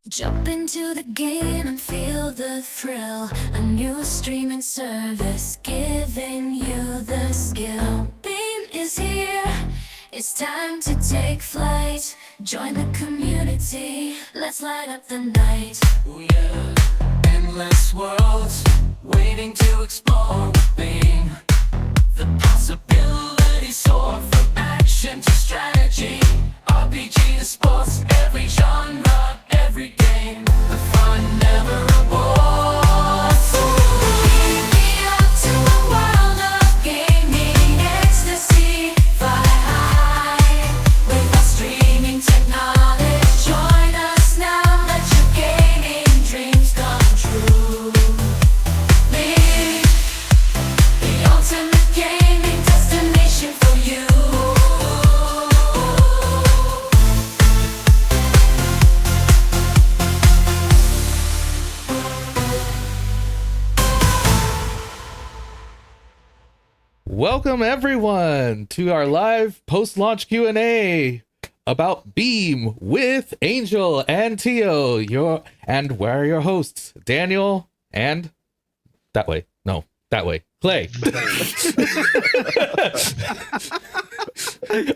Jump into the game and feel the thrill. A new streaming service giving you the skill. Beam is here, it's time to take flight. Join the community, let's light up the night. Oh yeah, endless worlds waiting to explore with Beam. The possibilities soar from action to strategy. RPG to sports, every genre, every game. The fun never aborts. Lead me up to a world of gaming ecstasy. Fly high with our streaming technology. Join us now, let your gaming dreams come true. Lead the ultimate gaming destination for you. Welcome everyone to our live post-launch Q&A about Beam with Angel and Teo. We're your hosts, Daniel and that way, Clay.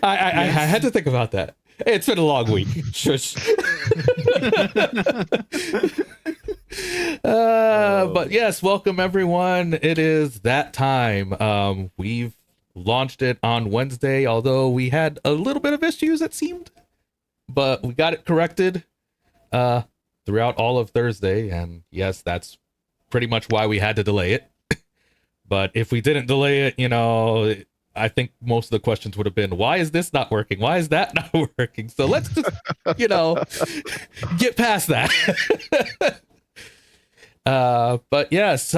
I had to think about that. It's been a long week. Shush. But yes, welcome everyone. It is that time. We've launched it on Wednesday, although we had a little bit of issues, it seemed, but we got it corrected throughout all of Thursday. And yes, that's pretty much why we had to delay it. But if we didn't delay it, I think most of the questions would have been, why is this not working? Why is that not working? So let's just, get past that. But yes,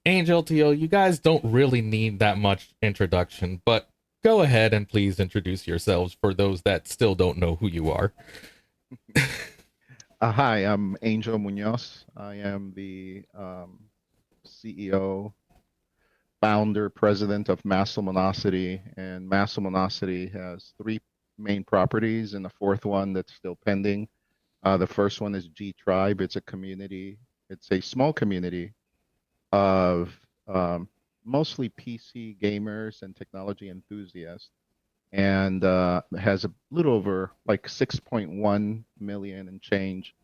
Angel, Teo, you guys don't really need that much introduction, but go ahead and please introduce yourselves for those that still don't know who you are. Hi, I'm Angel Munoz. I am the CEO, founder, president of Mass Luminosity, and Mass Luminosity has three main properties and a fourth one that's still pending. The first one is G Tribe. It's a community. It's a small community of mostly PC gamers and technology enthusiasts, and has a little over like 6.1 million and change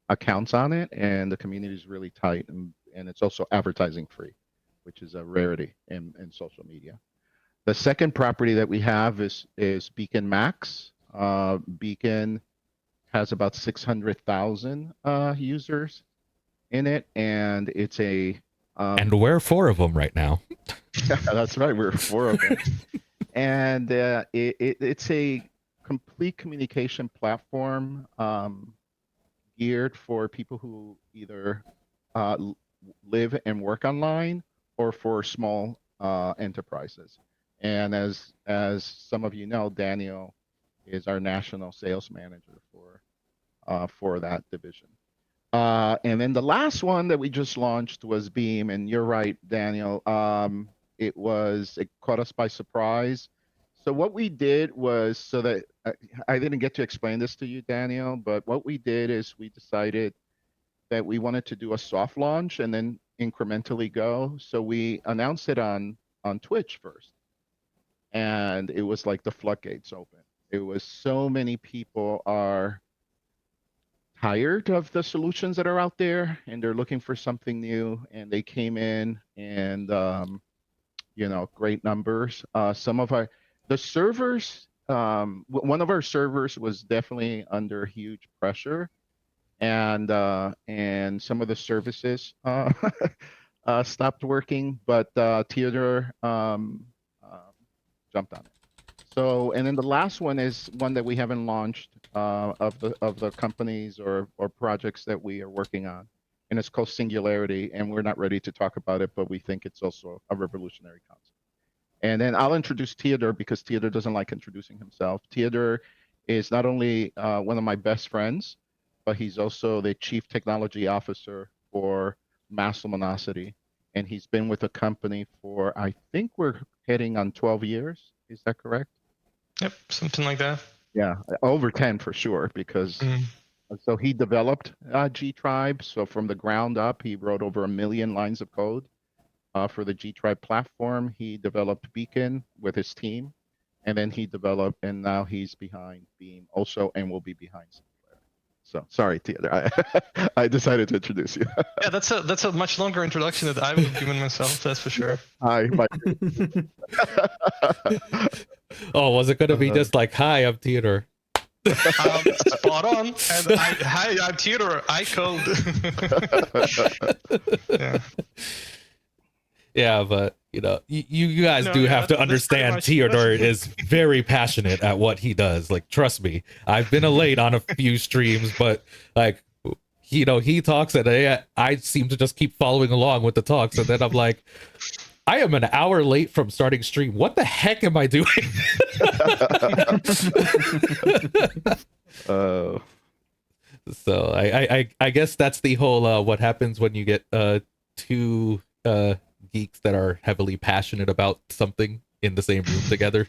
accounts on it, and the community is really tight, and it's also advertising free, which is a rarity in social media. The second property that we have is Beacon Max. Beacon has about 600,000 users in it, and it's a And we're four of them right now. that's right, we're four of them. And it's a complete communication platform geared for people who either live and work online or for small enterprises. And as some of you know, Daniel is our national sales manager for that division. And then the last one that we just launched was Beam, and you're right, Daniel. It caught us by surprise. So what we did was, so that I didn't get to explain this to you, Daniel, but what we did is we decided that we wanted to do a soft launch and then incrementally go. So we announced it on Twitch first, and it was like the floodgates open. It was so many people are tired of the solutions that are out there, and they're looking for something new, and they came in, and great numbers. Some of the servers, one of our servers was definitely under huge pressure, and some of the services stopped working, but Theodore jumped on it. So, and then the last one is one that we haven't launched of the companies or projects that we are working on, and it's called Singularity, and we're not ready to talk about it, but we think it's also a revolutionary concept. And then I'll introduce Theodore because Theodore doesn't like introducing himself. Theodore is not only one of my best friends, but he's also the Chief Technology Officer for Mass Luminosity. And he's been with the company for, I think we're heading on 12 years. Is that correct? Yep, something like that. Yeah, over 10 for sure, because Mm. so he developed G Tribe. So from the ground up, he wrote over 1 million lines of code for the G Tribe platform. He developed Beacon with his team, and then he developed, and now he's behind Beam also, and will be behind Sinclair. So sorry, Theodore, I decided to introduce you. Yeah, that's a much longer introduction that I would have given myself. That's for sure. Hi, my Oh, was it gonna be just like, "Hi, I'm Theodore"? Spot on. And hi, I'm Theodore. I code. Yeah. Yeah, but you know, you guys No, do yeah, have to that's pretty understand much- Theodore is very passionate at what he does. Like, trust me, I've been late on a few streams, but like, you know, he talks and I seem to just keep following along with the talks, and then I'm like, I am an hour late from starting stream. What the heck am I doing? So I guess that's the whole what happens when you get two geeks that are heavily passionate about something in the same room together.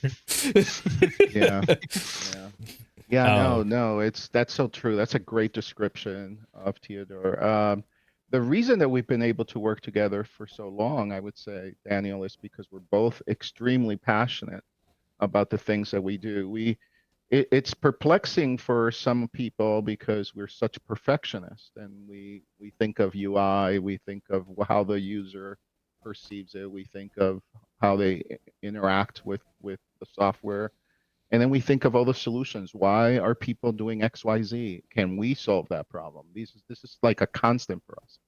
yeah, no, that's so true. That's a great description of Theodore. The reason that we've been able to work together for so long, I would say, Daniel, is because we're both extremely passionate about the things that we do. It's perplexing for some people because we're such perfectionists, and we think of UI, we think of how the user perceives it, we think of how they interact with the software, and then we think of all the solutions. Why are people doing XYZ? Can we solve that problem? This is like a constant for us.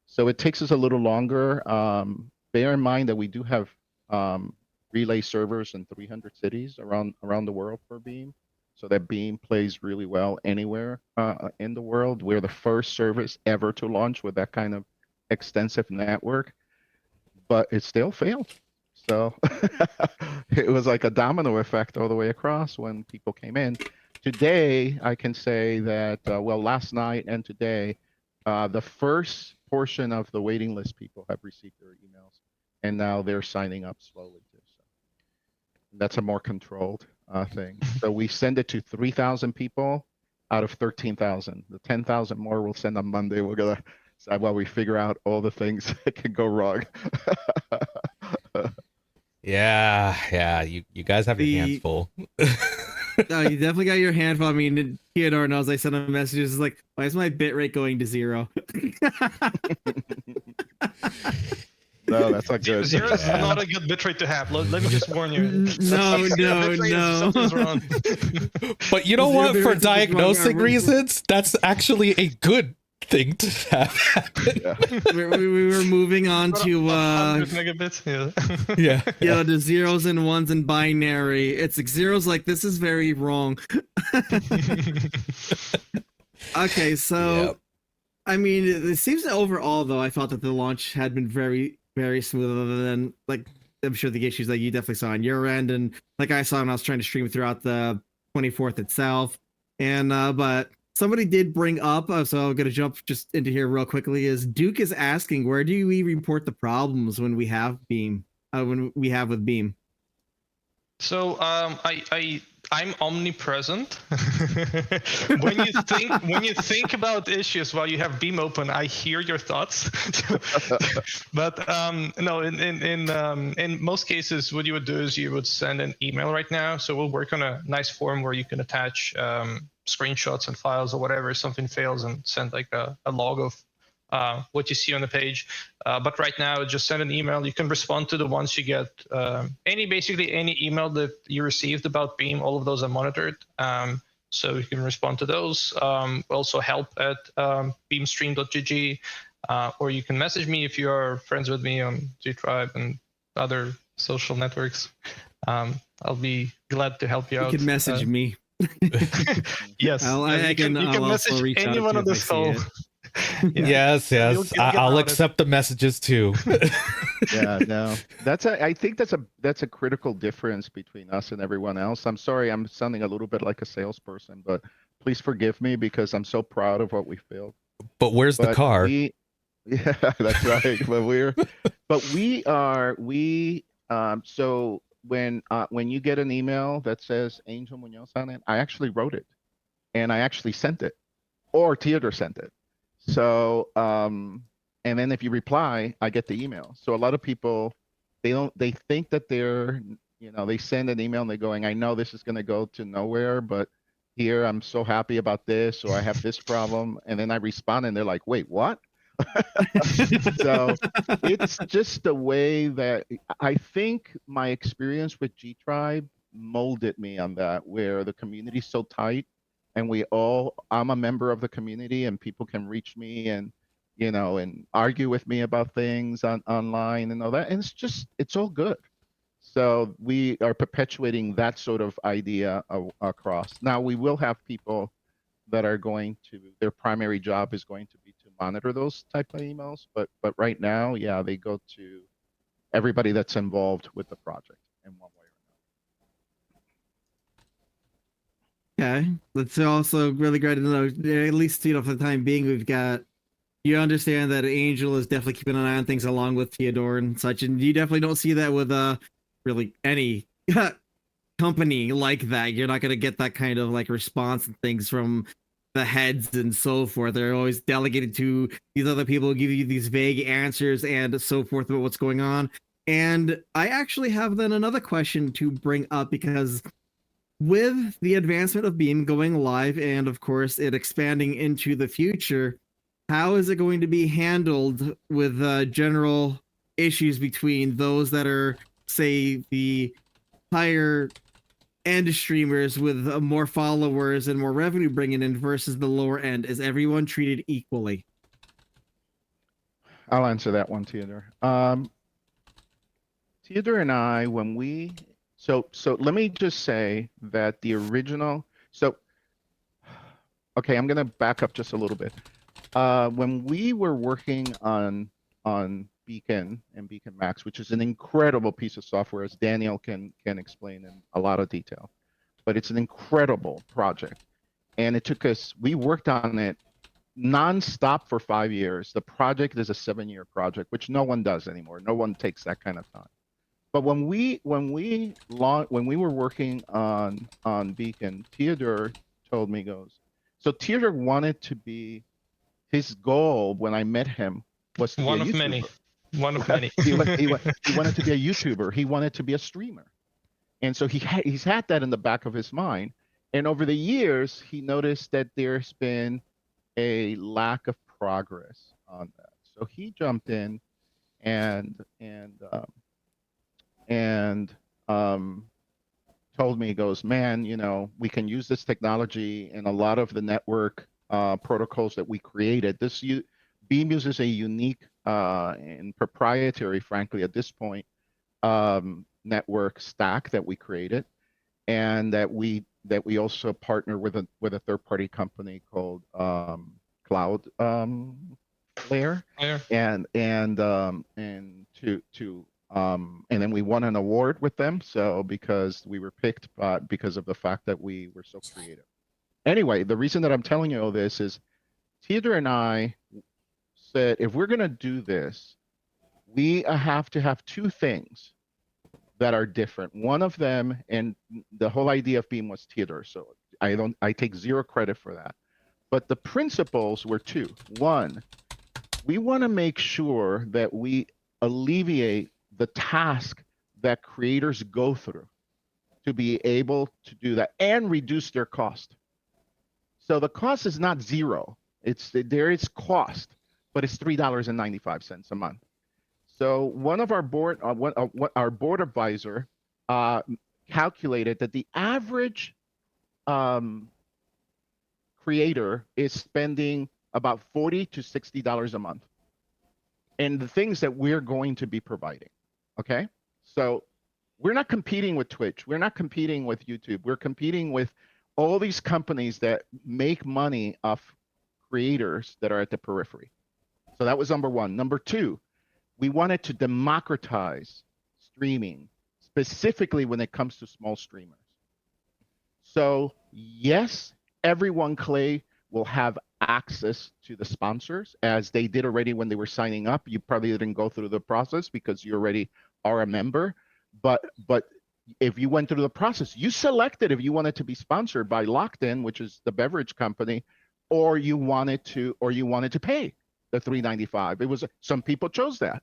So it takes us a little longer. Bear in mind that we do have relay servers in 300 cities around the world for Beam, so that Beam plays really well anywhere in the world. We're the first service ever to launch with that kind of extensive network, but it still failed. So it was like a domino effect all the way across when people came in. Today, I can say that, well, last night and today, the first portion of the waiting list people have received their emails, and now they're signing up slowly too. So that's a more controlled thing. So we send it to 3,000 people out of 13,000. The 10,000 more we'll send on Monday. We're gonna while we figure out all the things that can go wrong. Yeah, you guys have your hands full. No, you definitely got your hand full. I mean, Theodore knows I sent him messages. It's like, why is my bit rate going to 0? No, that's not good. 0 is not a good bitrate to have. Let me just warn you. No. Something's wrong. But you know what? Zero For bit rate is diagnosing wrong. reasons, that's actually a good thing to have happen. Yeah. we were moving on to 100 megabits. Yeah. Yeah. the zeros and ones in binary. It's like zeros like this is very wrong. Okay, so Yep. I mean, it seems that overall though, I felt that the launch had been very, very smooth, other than like I'm sure the issues that you definitely saw on your end, and like I saw when I was trying to stream throughout the 24th itself. And but somebody did bring up, so I'm gonna jump just into here real quickly. Is Duke is asking, where do we report the problems when we have Beam? When we have with Beam? So I'm omnipresent. when you think about issues while you have Beam open, I hear your thoughts. But no, in most cases, what you would do is you would send an email right now. So we'll work on a nice form where you can attach screenshots and files or whatever. If something fails, and send like a log of what you see on the page. But right now, just send an email. You can respond to the ones you get. Basically any email that you received about Beam, all of those are monitored. So you can respond to those. Also help at beamstream.gg, or you can message me if you are friends with me on G-Tribe and other social networks. I'll be glad to help you out. You can message me. Yes, I can you can also message reach out anyone to on you this if I see call. it. Yes. You'll get I'll routed. accept the messages too. Yeah, no, I think that's a critical difference between us and everyone else. I'm sorry, I'm sounding a little bit like a salesperson, but please forgive me because I'm so proud of what we built. But where's the car? Yeah, that's right. So when you get an email that says Angel Munoz on it, I actually wrote it, and I actually sent it, or Theodore sent it. So and then if you reply, I get the email. So a lot of people, they think that they're, they send an email and they're going, I know this is going to go to nowhere, but here I'm so happy about this, or I have this problem, and then I respond and they're like, wait, what? So it's just the way that I think my experience with G Tribe molded me on that, where the community's so tight and I'm a member of the community and people can reach me and, and argue with me about things online and all that. And it's all good. So we are perpetuating that sort of idea across. Now we will have people that are their primary job is going to be to monitor those type of emails. But right now, yeah, they go to everybody that's involved with the project in one way or another. Okay, that's also really great to know. At least for the time being, you understand that Angel is definitely keeping an eye on things along with Theodore and such, and you definitely don't see that with really any company like that. You're not going to get that kind of like response and things from the heads and so forth. They're always delegated to these other people who give you these vague answers and so forth about what's going on. And I actually have then another question to bring up, because with the advancement of Beam going live and of course it expanding into the future, how is it going to be handled with general issues between those that are, say, the higher end streamers with more followers and more revenue bringing in versus the lower end? Is everyone treated equally? I'll answer that one, Theodore. Theodore and I, so let me just say that the original, okay, I'm going to back up just a little bit. When we were working on Beacon and Beacon Max, which is an incredible piece of software, as Daniel can explain in a lot of detail, but it's an incredible project. And we worked on it nonstop for 5 years. The project is a 7-year project, which no one does anymore. No one takes that kind of time. But when we were working on Beacon, Theodore told me, so Theodore wanted to be, his goal when I met him was to be a YouTuber. One of many. he wanted to be a YouTuber. He wanted to be a streamer. And so he's had that in the back of his mind. And over the years, he noticed that there's been a lack of progress on that. So he jumped in and told me, he goes, man, we can use this technology in a lot of the network protocols that we created. Beam uses a unique and proprietary, frankly, at this point, network stack that we created, and that we also partner with a third-party company called Cloud Layer, and then we won an award with them. So because we were picked because of the fact that we were so creative. Anyway, the reason that I'm telling you all this is Theodore and I said, if we're going to do this, we have to have two things that are different. One of them, and the whole idea of Beam was Theodore, so I take zero credit for that. But the principles were two. One, we want to make sure that we alleviate the task that creators go through to be able to do that and reduce their cost. So the cost is not zero. There is cost, but it's $3.95 a month. So one of our our board advisor calculated that the average creator is spending about $40 to $60 a month in the things that we're going to be providing. Okay, so we're not competing with Twitch. We're not competing with YouTube. We're competing with all these companies that make money off creators that are at the periphery. So that was number one. Number two, we wanted to democratize streaming, specifically when it comes to small streamers. So yes, everyone, Clay, will have access to the sponsors, as they did already when they were signing up. You probably didn't go through the process because you already are a member, but if you went through the process, you selected if you wanted to be sponsored by Locked In, which is the beverage company, or you wanted to pay the $3.95. It was, some people chose that.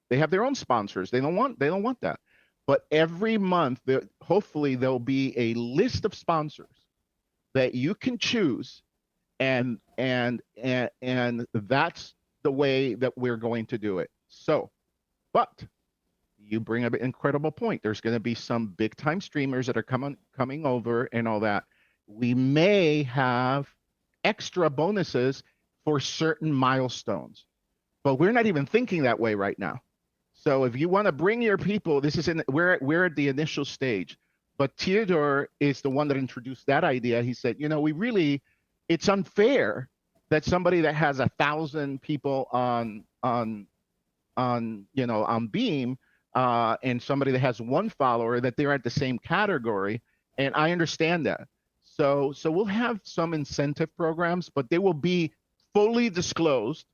They have their own sponsors. They don't want that. But every month, hopefully there'll be a list of sponsors that you can choose, and that's the way that we're going to do it. So, but you bring up an incredible point. There's going to be some big time streamers that are coming over and all that. We may have extra bonuses for certain milestones, but we're not even thinking that way right now. So if you want to bring your people, we're at the initial stage. But Teodor is the one that introduced that idea. He said, it's unfair that somebody that has 1,000 people on Beam, and somebody that has one follower, that they're at the same category. And I understand that. So we'll have some incentive programs, but they will be fully disclosed,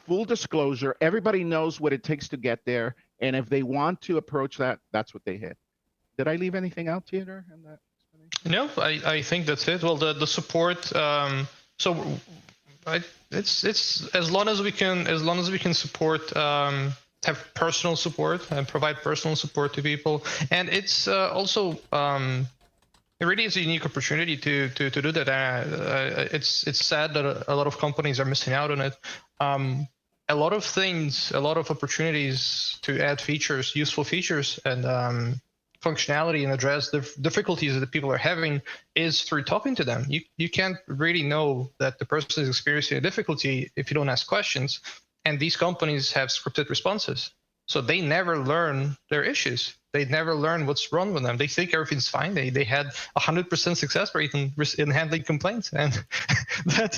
full disclosure. Everybody knows what it takes to get there. And if they want to approach that, that's what they hit. Did I leave anything out, Theodore, in that explanation? No, I think that's it. Well, the support. It's as long as we can support, have personal support and provide personal support to people, and it's also it really is a unique opportunity to do that. It's sad that a lot of companies are missing out on it. A lot of things, a lot of opportunities to add features, useful features, and functionality and address the difficulties that people are having is through talking to them. You can't really know that the person is experiencing a difficulty if you don't ask questions. And these companies have scripted responses, so they never learn their issues. They never learn what's wrong with them. They think everything's fine. They had 100% success rate in handling complaints, and I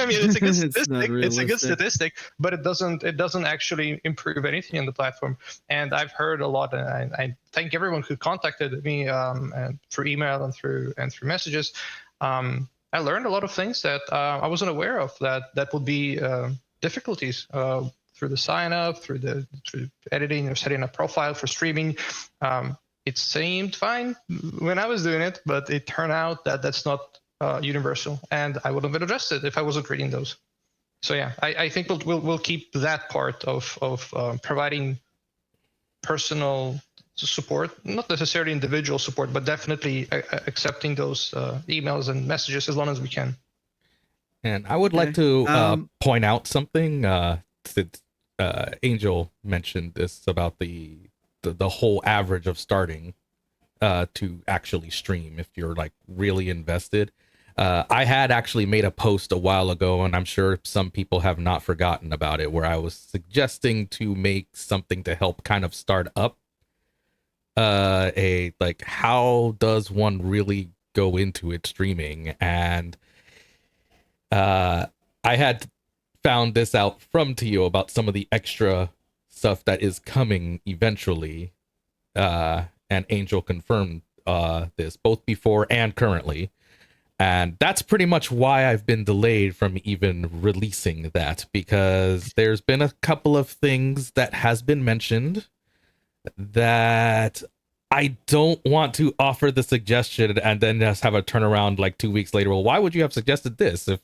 mean, it's a good statistic. It's a good statistic, but it doesn't actually improve anything on the platform. And I've heard a lot, and I thank everyone who contacted me and through email and through messages. I learned a lot of things that I wasn't aware of that would be difficulties. Through the sign up, through editing or setting a profile for streaming. It seemed fine when I was doing it, but it turned out that that's not universal, and I would have been addressed it if I wasn't reading those. So yeah, I think we'll keep that part of providing personal support, not necessarily individual support, but definitely accepting those emails and messages as long as we can. And I would like to point out something. Since Angel mentioned this about the whole average of starting to actually stream if you're like really invested. I had actually made a post a while ago, and I'm sure some people have not forgotten about it, where I was suggesting to make something to help kind of start up how does one really go into it streaming. And I had found this out from Tio about some of the extra stuff that is coming eventually, and Angel confirmed this both before and currently, and that's pretty much why I've been delayed from even releasing that, because there's been a couple of things that has been mentioned that I don't want to offer the suggestion and then just have a turnaround like 2 weeks later. Well, why would you have suggested this if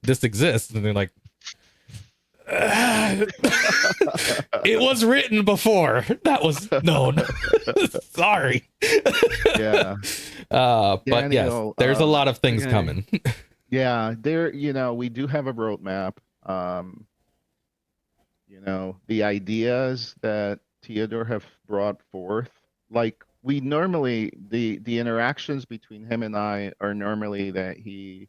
this exists? And they're like, it was written before. That was known. Sorry. Yeah. But Daniel, yes, there's a lot of things coming. Yeah, we do have a roadmap. The ideas that Teodor have brought forth, like we normally, the interactions between him and I are normally that he,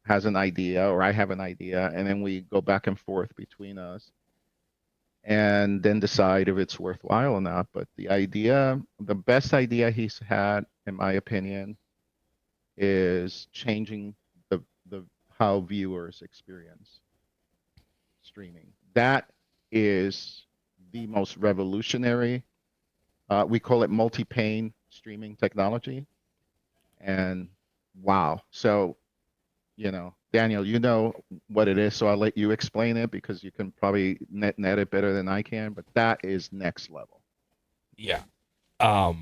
has an idea or I have an idea, and then we go back and forth between us and then decide if it's worthwhile or not. But the best idea he's had, in my opinion, is changing the how viewers experience streaming. That is the most revolutionary. We call it multi-pane streaming technology. And wow. So, Daniel, you know what it is, so I'll let you explain it because you can probably net it better than I can. But that is next level. Yeah. The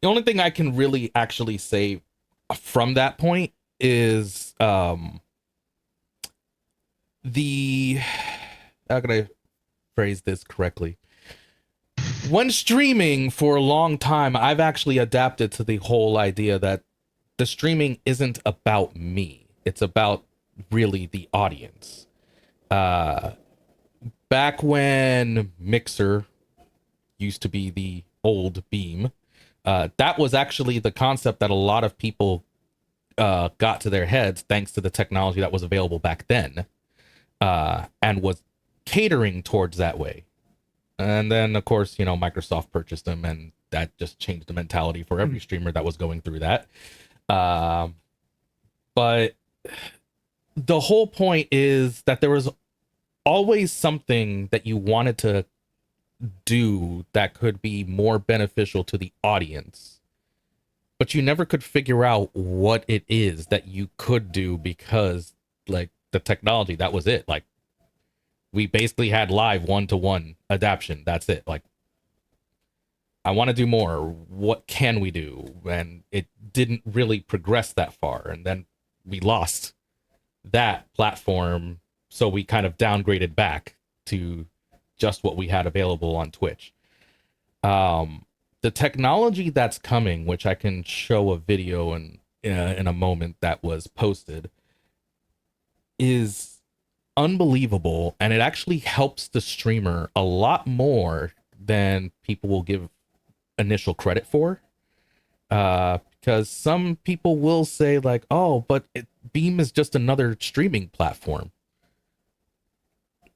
only thing I can really actually say from that point is the how can I phrase this correctly? When streaming for a long time, I've actually adapted to the whole idea that the streaming isn't about me. It's about really the audience. Back when Mixer used to be the old Beam, that was actually the concept that a lot of people got to their heads thanks to the technology that was available back then, and was catering towards that way. And then, of course, you know, Microsoft purchased them, and that just changed the mentality for every streamer that was going through that. But the whole point is that there was always something that you wanted to do that could be more beneficial to the audience, but you never could figure out what it is that you could do because, like, the technology, that was it. Like, we basically had live one-to-one adaption. That's it. Like, I want to do more. What can we do? And it didn't really progress that far. And then we lost that platform. So we kind of downgraded back to just what we had available on Twitch. The technology that's coming, which I can show a video in a moment that was posted, is unbelievable, and it actually helps the streamer a lot more than people will give initial credit for, because some people will say like, oh, but Beam is just another streaming platform.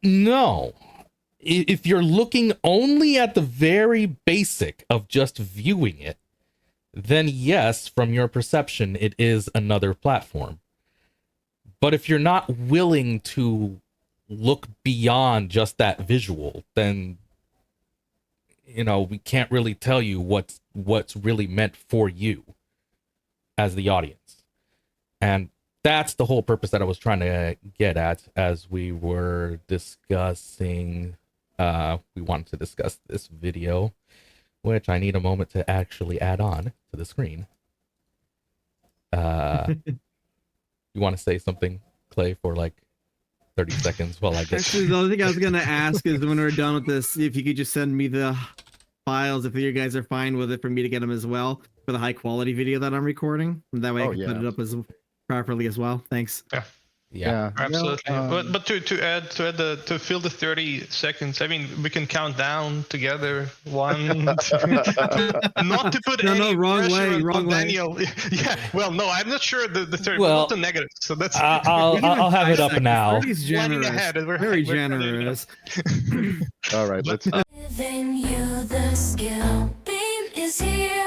No, if you're looking only at the very basic of just viewing it, then yes, from your perception, it is another platform. But if you're not willing to look beyond just that visual, then, you know, we can't really tell you what's really meant for you as the audience. And that's the whole purpose that I was trying to get at as we were discussing. We wanted to discuss this video, which I need a moment to actually add on to the screen. You want to say something, Clay, for like 30 seconds while I get... Actually, the only thing I was going to ask is when we're done with this, if you could just send me the files, if you guys are fine with it, for me to get them as well, for the high quality video that I'm recording. And that way I can put it up as properly as well. Thanks. Yeah, absolutely. But to fill the 30 seconds, I mean, we can count down together. 1, 2, not to put wrong way, Daniel. Yeah, well, no, I'm not sure the 30. Well, not the negative. So that's I'll have it up now. 30's generous. Very generous. All right, let's. Giving you the skill. Beam is here.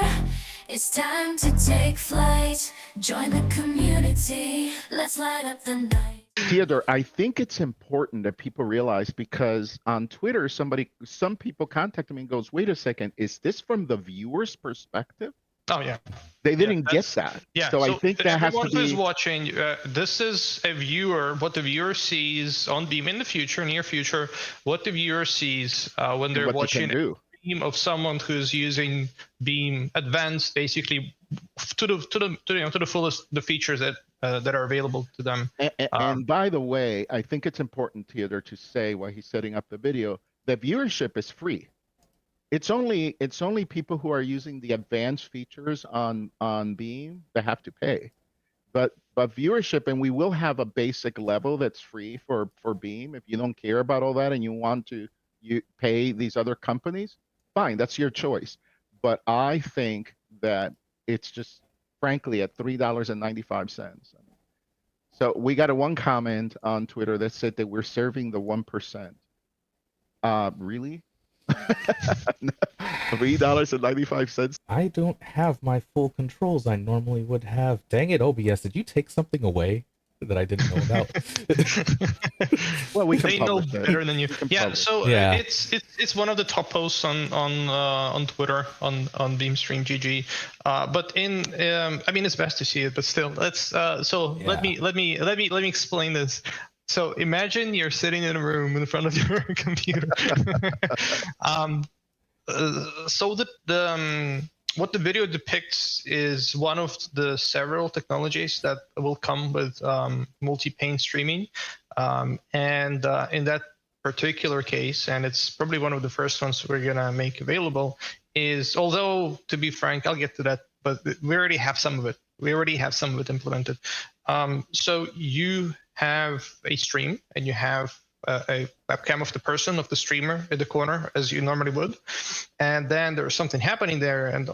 It's time to take flight. Join the community. Let's light up the night. Theodore, I think it's important that people realize, because on Twitter, some people contacted me and goes, wait a second, is this from the viewer's perspective? Oh, yeah. They didn't get that. Yeah. So I think that has to be... Everyone who's watching, this is a viewer, what the viewer sees on Beam in the future, near future, what the viewer sees when they're watching a Beam of someone who's using Beam Advanced, basically to the fullest, the features that are available to them. And by the way, I think it's important, Theodore, to say while he's setting up the video, the viewership is free. It's only people who are using the advanced features on Beam that have to pay. But viewership, and we will have a basic level that's free for Beam. If you don't care about all that and you want to pay these other companies, fine, that's your choice. But I think that it's just, frankly, at $3.95. So we got one comment on Twitter that said that we're serving the 1%. Really? $3.95. I don't have my full controls I normally would have. Dang it, OBS, did you take something away? that I didn't know about. Well, we can They know publish it. better than you. We can Yeah, publish so Yeah. it's one of the top posts on Twitter on Beamstream GG. But I mean, it's best to see it, but still, let's let me explain this. So imagine you're sitting in a room in front of your computer. So what the video depicts is one of the several technologies that will come with multi-pane streaming. And in that particular case, and it's probably one of the first ones we're gonna make available, is, although to be frank, I'll get to that, but we already have some of it. We already have some of it implemented. So you have a stream and you have a webcam of the person, of the streamer in the corner, as you normally would. And then there's something happening there, and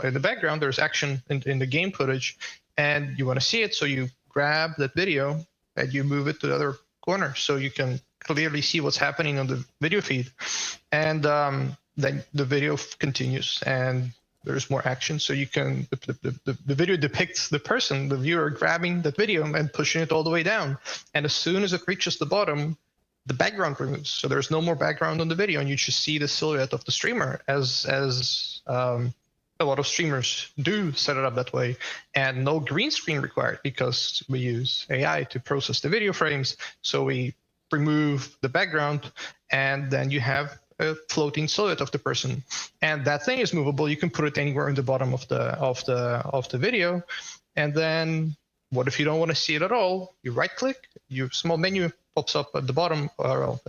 in the background, there's action in the game footage, and you want to see it. So you grab that video and you move it to the other corner so you can clearly see what's happening on the video feed. And then the video continues and there's more action. So you can, the video depicts the person, the viewer, grabbing that video and pushing it all the way down. And as soon as it reaches the bottom, the background removes. So there's no more background on the video, and you just see the silhouette of the streamer, as a lot of streamers do set it up that way. And no green screen required, because we use AI to process the video frames. So we remove the background, and then you have a floating silhouette of the person. And that thing is movable. You can put it anywhere in the bottom of the video. And then what if you don't want to see it at all? You right click, your small menu pops up at the bottom, or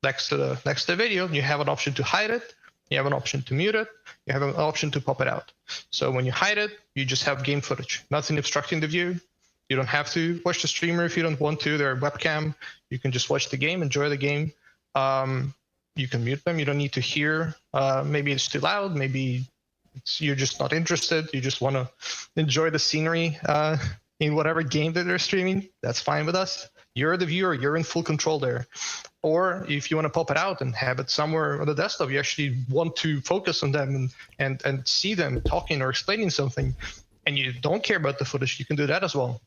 next to the video. You have an option to hide it. You have an option to mute it. You have an option to pop it out. So when you hide it, you just have game footage, nothing obstructing the view. You don't have to watch the streamer if you don't want to. They're webcam. You can just watch the game, enjoy the game. You can mute them. You don't need to hear. Maybe it's too loud. Maybe you're just not interested. You just want to enjoy the scenery in whatever game that they're streaming. That's fine with us. You're the viewer. You're in full control there. Or if you want to pop it out and have it somewhere on the desktop, you actually want to focus on them and see them talking or explaining something, and you don't care about the footage, you can do that as well.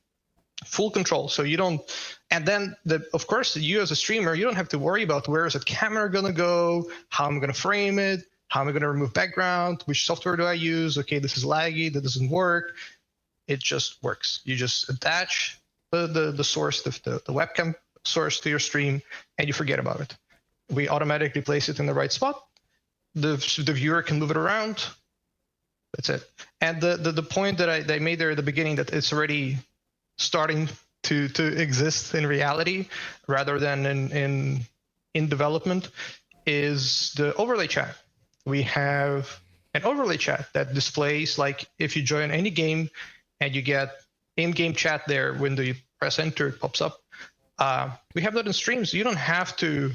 Full control. So you don't, and then of course, you as a streamer, you don't have to worry about where is the camera going to go, how am I going to frame it, how am I going to remove background, which software do I use? Okay, this is laggy, that doesn't work. It just works. You just attach the source, the webcam source to your stream, and you forget about it. We automatically place it in the right spot. The viewer can move it around. That's it. And the point that I made there at the beginning, that it's already starting to exist in reality rather than in development, is the overlay chat. We have an overlay chat that displays, like, if you join any game and you get in-game chat there, when you press enter, it pops up. We have that in streams. You don't have to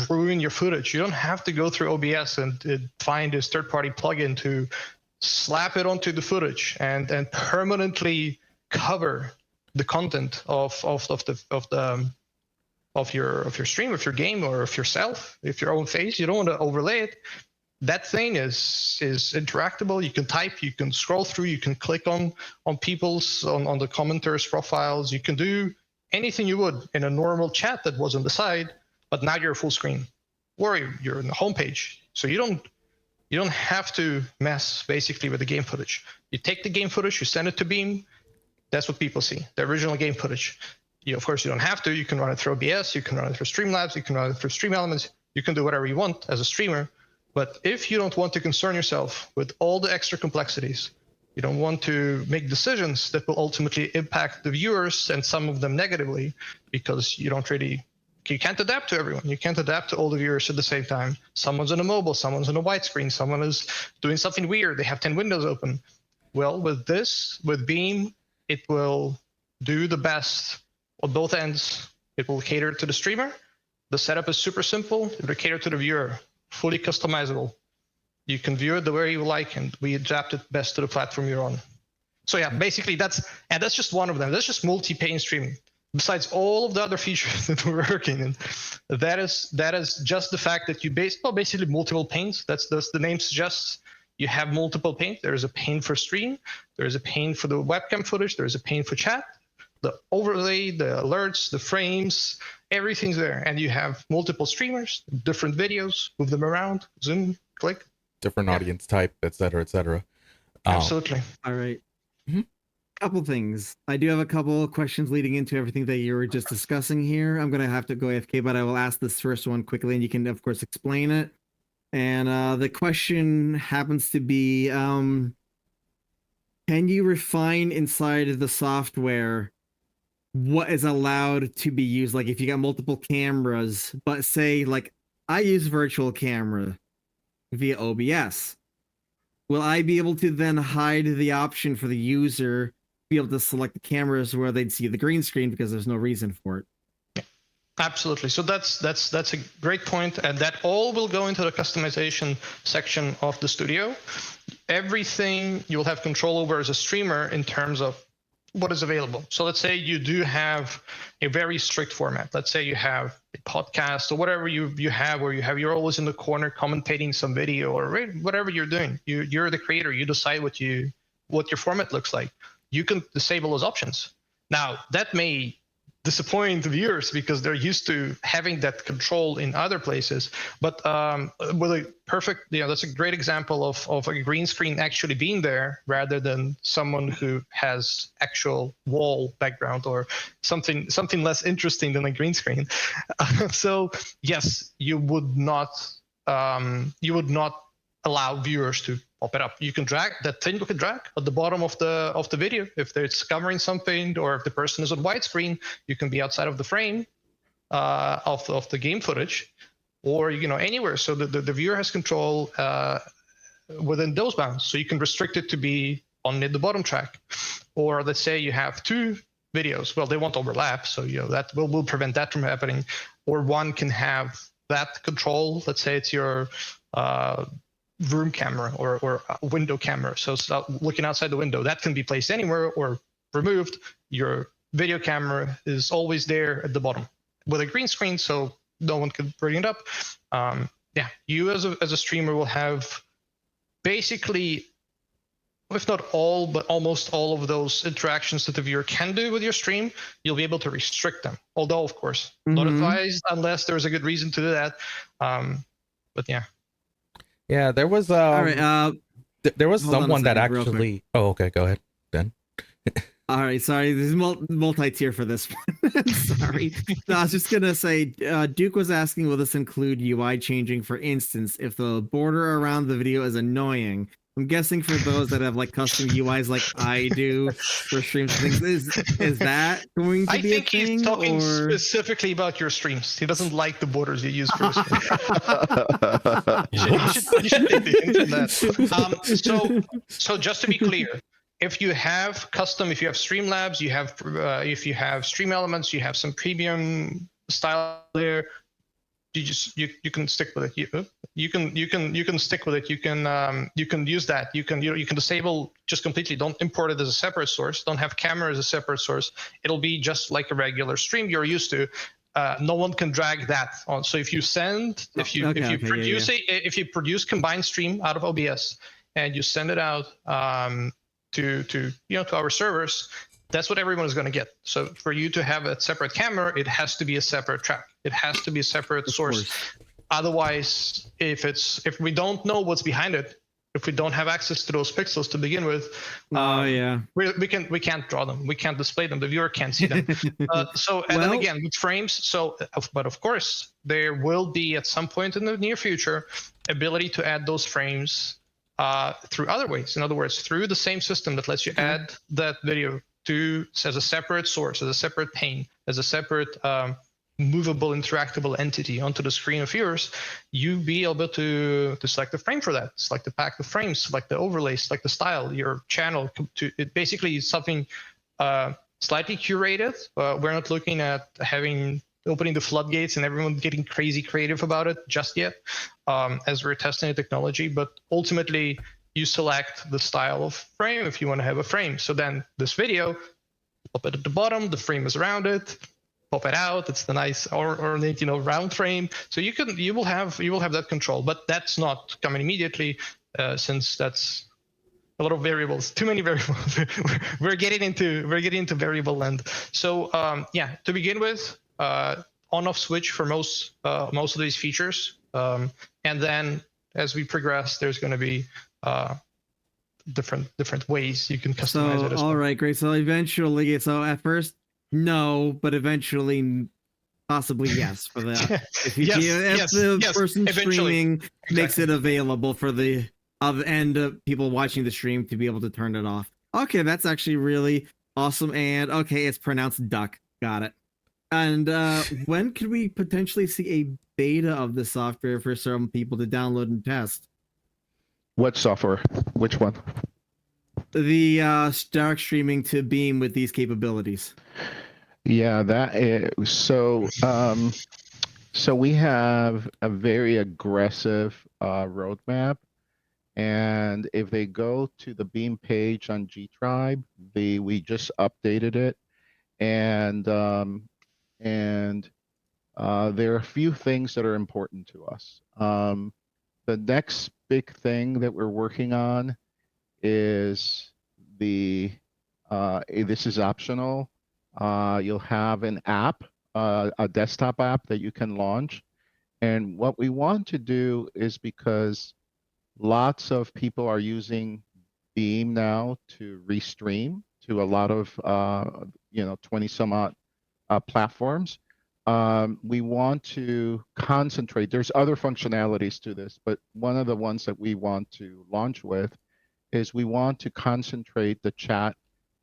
ruin your footage. You don't have to go through OBS and find this third-party plugin to slap it onto the footage and permanently cover the content of your stream, of your game, or of yourself, if your own face. You don't want to overlay it. That thing is interactable. You can type, you can scroll through, you can click on people's on the commenters' profiles. You can do anything you would in a normal chat that was on the side, but now you're full screen, or you're in the homepage. So you don't have to mess basically with the game footage. You take the game footage, you send it to Beam. That's what people see, the original game footage. Of course, you don't have to. You can run it through OBS, you can run it through Streamlabs, you can run it through Stream Elements. You can do whatever you want as a streamer. But if you don't want to concern yourself with all the extra complexities, you don't want to make decisions that will ultimately impact the viewers, and some of them negatively, because you can't adapt to everyone. You can't adapt to all the viewers at the same time. Someone's on a mobile, someone's on a widescreen, someone is doing something weird. They have 10 windows open. Well, with Beam, it will do the best on both ends. It will cater to the streamer. The setup is super simple. It will cater to the viewer. Fully customizable. You can view it the way you like, and we adapt it best to the platform you're on. So yeah, basically that's just one of them. That's just multi-pane streaming. Besides all of the other features that we're working in, that is just the fact that you basically multiple panes. That's the name suggests. You have multiple panes. There is a pane for stream. There is a pane for the webcam footage. There is a pane for chat. the overlay, the alerts, the frames, everything's there. And you have multiple streamers, different videos, move them around, zoom, click. Different audience type, et cetera, et cetera. Absolutely. All right. Mhm. Couple things. I do have a couple of questions leading into everything that you were just discussing here. I'm gonna have to go AFK, but I will ask this first one quickly, and you can of course explain it. And the question happens to be, can you refine inside of the software what is allowed to be used? Like if you got multiple cameras, but say like I use virtual camera via OBS. Will I be able to then hide the option for the user to be able to select the cameras where they'd see the green screen because there's no reason for it? Absolutely. So that's a great point, and that all will go into the customization section of the studio. Everything you will have control over as a streamer in terms of what is available. So let's say you do have a very strict format. Let's say you have a podcast or whatever you have, where you're always in the corner commentating some video or whatever you're doing. You're the creator. You decide what your format looks like. You can disable those options. Now that may disappoint viewers because they're used to having that control in other places. But with a perfect, that's a great example of a green screen actually being there rather than someone who has actual wall background or something less interesting than a green screen. So yes, you would not allow viewers to pop it up. You can drag that thing. You can drag at the bottom of the video if it's covering something, or if the person is on widescreen, you can be outside of the frame of the game footage, or anywhere. So the viewer has control within those bounds. So you can restrict it to be on the bottom track, or let's say you have two videos. Well, they won't overlap, so that will prevent that from happening. Or one can have that control. Let's say it's your room camera or window camera. So looking outside the window, that can be placed anywhere or removed. Your video camera is always there at the bottom with a green screen, so no one can bring it up. You as a streamer will have basically, if not all, but almost all of those interactions that the viewer can do with your stream. You'll be able to restrict them. Although, of course, not advised unless there's a good reason to do that. But yeah. Yeah, there was All right. there was hold on a someone that second, real quick. actually. Oh, okay, go ahead, Ben. All right, sorry. There's multi-tier for this one. Sorry. No, I was just gonna say, Duke was asking, will this include UI changing? For instance, if the border around the video is annoying. I'm guessing for those that have like custom UIs like I do for streams and things, is that going to be a thing? I think he's talking specifically about your streams. He doesn't like the borders you use for his stream. you should take the hint from that. So just to be clear, if you have Streamlabs, if you have Stream Elements, you have some premium style there, you can stick with it. You can stick with it. You can use that. You can disable just completely. Don't import it as a separate source. Don't have camera as a separate source. It'll be just like a regular stream you're used to. No one can drag that on. So if you produce combined stream out of OBS and you send it out to our servers, that's what everyone is going to get. So for you to have a separate camera, it has to be a separate track. It has to be a separate source. Otherwise, if we don't know what's behind it, if we don't have access to those pixels to begin with, we can't draw them. We can't display them. The viewer can't see them. Then again, with frames. But of course, there will be at some point in the near future ability to add those frames through other ways. In other words, through the same system that lets you add that video as a separate source, as a separate pane, as a separate movable, interactable entity onto the screen of yours, you be able to select the frame for that, select the pack of frames, select the overlay, select the style, your channel. It basically is something slightly curated. We're not looking at opening the floodgates and everyone getting crazy creative about it just yet, as we're testing the technology. But ultimately, you select the style of frame if you want to have a frame. So then this video, pop it at the bottom, the frame is around it, pop it out. It's the nice ornate, round frame. So you will have that control, but that's not coming immediately, since that's A lot of variables, too many variables. we're getting into variable land. So yeah, to begin with, on-off switch for most of these features, and then as we progress, there's going to be different ways you can customize So it as all well. right, great. So eventually, so at first, no, but eventually, possibly yes for that. If you if the person eventually. streaming makes Exactly. it available for the people watching the stream to be able to turn it off. Okay, that's actually really awesome. And okay, it's pronounced duck. Got it. And when could we potentially see a beta of the software for some people to download and test? What software? Which one? The dark streaming to Beam with these capabilities. Yeah, that is, so we have a very aggressive roadmap, and if they go to the Beam page on Gtribe, we just updated it, and there are a few things that are important to us. The next big thing that we're working on is this is optional. You'll have an app, a desktop app that you can launch. And what we want to do is, because lots of people are using Beam now to restream to a lot of 20 some odd platforms. We want to concentrate. There's other functionalities to this, but one of the ones that we want to launch with is we want to concentrate the chat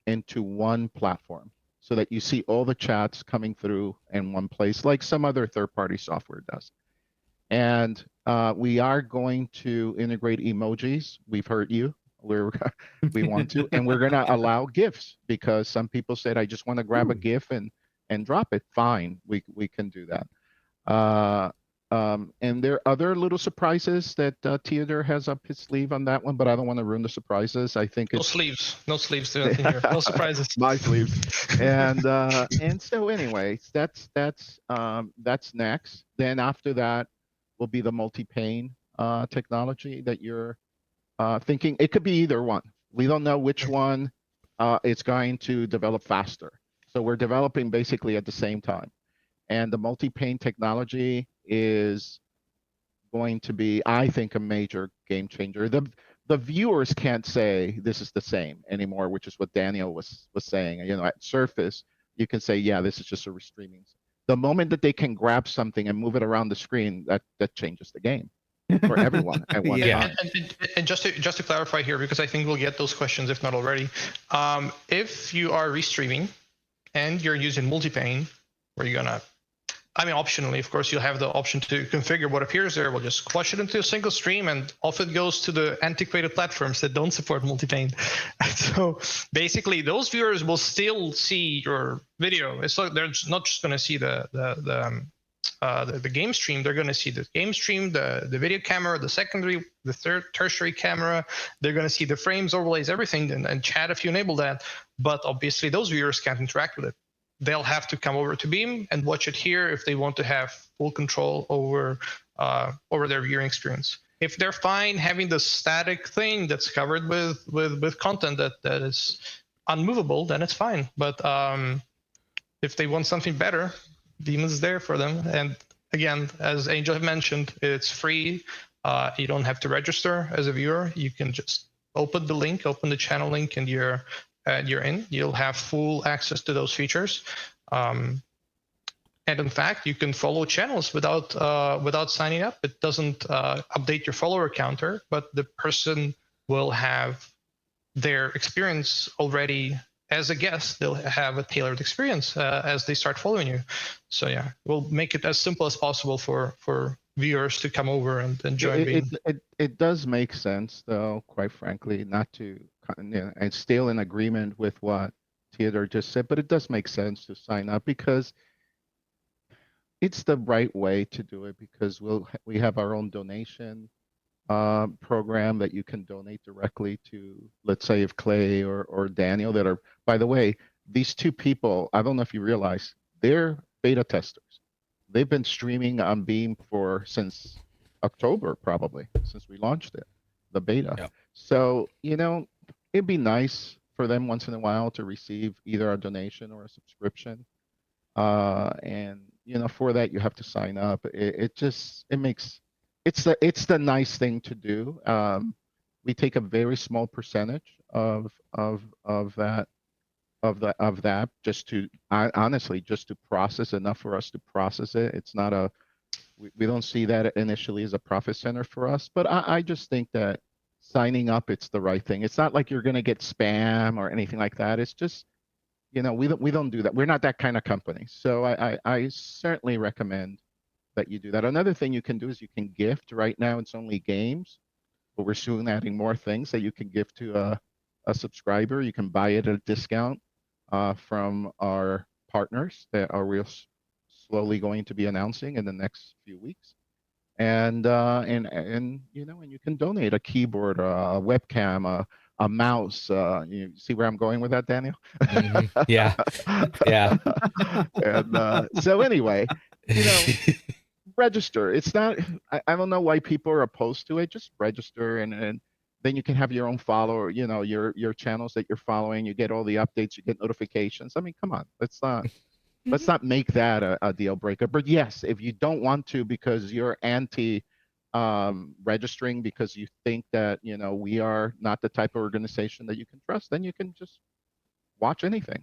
into one platform so that you see all the chats coming through in one place, like some other third-party software does. And we are going to integrate emojis. We've heard you. We want to, and we're going to allow GIFs, because some people said, I just want to grab a GIF and drop it. Fine, we can do that. And there are other little surprises that Teodor has up his sleeve on that one, but I don't want to ruin the surprises. I think No it's sleeves, here. No surprises. my sleeves. And so anyways, that's next. Then after that will be the multi-pane technology that you're thinking. It could be either one. We don't know which one it's going to develop faster. So we're developing basically at the same time. And the multi-pane technology is going to be, I think, a major game changer. The viewers can't say this is the same anymore, which is what Daniel was saying. At surface, you can say, yeah, this is just a restreaming. The moment that they can grab something and move it around the screen, that changes the game for everyone at one time. And just to clarify here, because I think we'll get those questions if not already. If you are restreaming and you're using multi-pane, where you're gonna, optionally, of course, you'll have the option to configure what appears there. We'll just flush it into a single stream, and off it goes to the antiquated platforms that don't support multi-pane. So basically, those viewers will still see your video. It's like they're not just going to see the game stream. They're going to see the game stream, the video camera, the secondary, the tertiary camera. They're going to see the frames, overlays, everything, and chat if you enable that. But obviously, those viewers can't interact with it. They'll have to come over to Beam and watch it here if they want to have full control over their viewing experience. If they're fine having the static thing that's covered with content that is unmovable, then it's fine. But if they want something better, Beam is there for them. And again, as Angel mentioned, it's free. You don't have to register as a viewer. You can just open the channel link, and you're in. You'll have full access to those features. And in fact, you can follow channels without signing up. It doesn't update your follower counter, but the person will have their experience already as a guest. They'll have a tailored experience as they start following you. So yeah, we'll make it as simple as possible for viewers to come over and join Beam. It does make sense, though, quite frankly, not to, and still in agreement with what Teodor just said, but it does make sense to sign up, because it's the right way to do it, because we have our own donation program that you can donate directly to, let's say, if Clay or Daniel, that are, by the way, these two people, I don't know if you realize, they're beta testers. They've been streaming on Beam since October, probably, since we launched it, the beta. Yep. So, it'd be nice for them once in a while to receive either a donation or a subscription. And for that you have to sign up. It makes it's the nice thing to do. We take a very small percentage of that just to honestly just to process enough for us to process it. It's not we don't see that initially as a profit center for us, but I just think that signing up, it's the right thing. It's not like you're going to get spam or anything like that. It's just, we don't do that. We're not that kind of company. So I certainly recommend that you do that. Another thing you can do is you can gift. Right now it's only games, but we're soon adding more things that you can give to a subscriber. You can buy it at a discount from our partners that are slowly going to be announcing in the next few weeks. And you can donate a keyboard, a webcam, a mouse. You see where I'm going with that, Daniel? Yeah. Yeah. And so anyway, register. It's not. I don't know why people are opposed to it. Just register, and then you can have your own follower. Your channels that you're following. You get all the updates. You get notifications. I mean, come on. Let's not make that a deal breaker. But yes, if you don't want to because you're anti registering because you think that we are not the type of organization that you can trust, then you can just watch anything,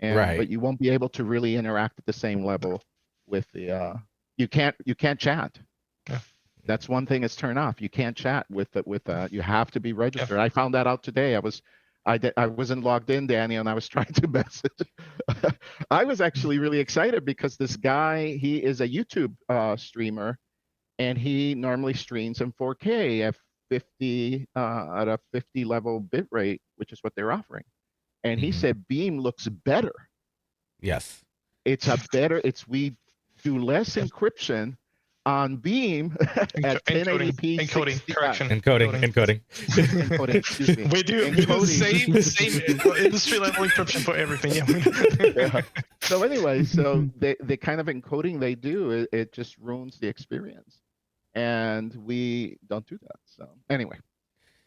Right. but you won't be able to really interact at the same level with the you can't chat. Yeah. That's one thing that's turned off. You can't chat with you have to be registered. I found that out today. I wasn't logged in, Danny, and I was trying to message. I was actually really excited because this guy, he is a YouTube streamer, and he normally streams in 4K at 50 at a 50 level bit rate, which is what they're offering. And he said Beam looks better. Yes. We do less encryption on Beam at 1080p. Encoding. Excuse me. We do the same industry level encryption for everything. Yeah. So anyway, the kind of encoding they do, it just ruins the experience, and we don't do that. So anyway,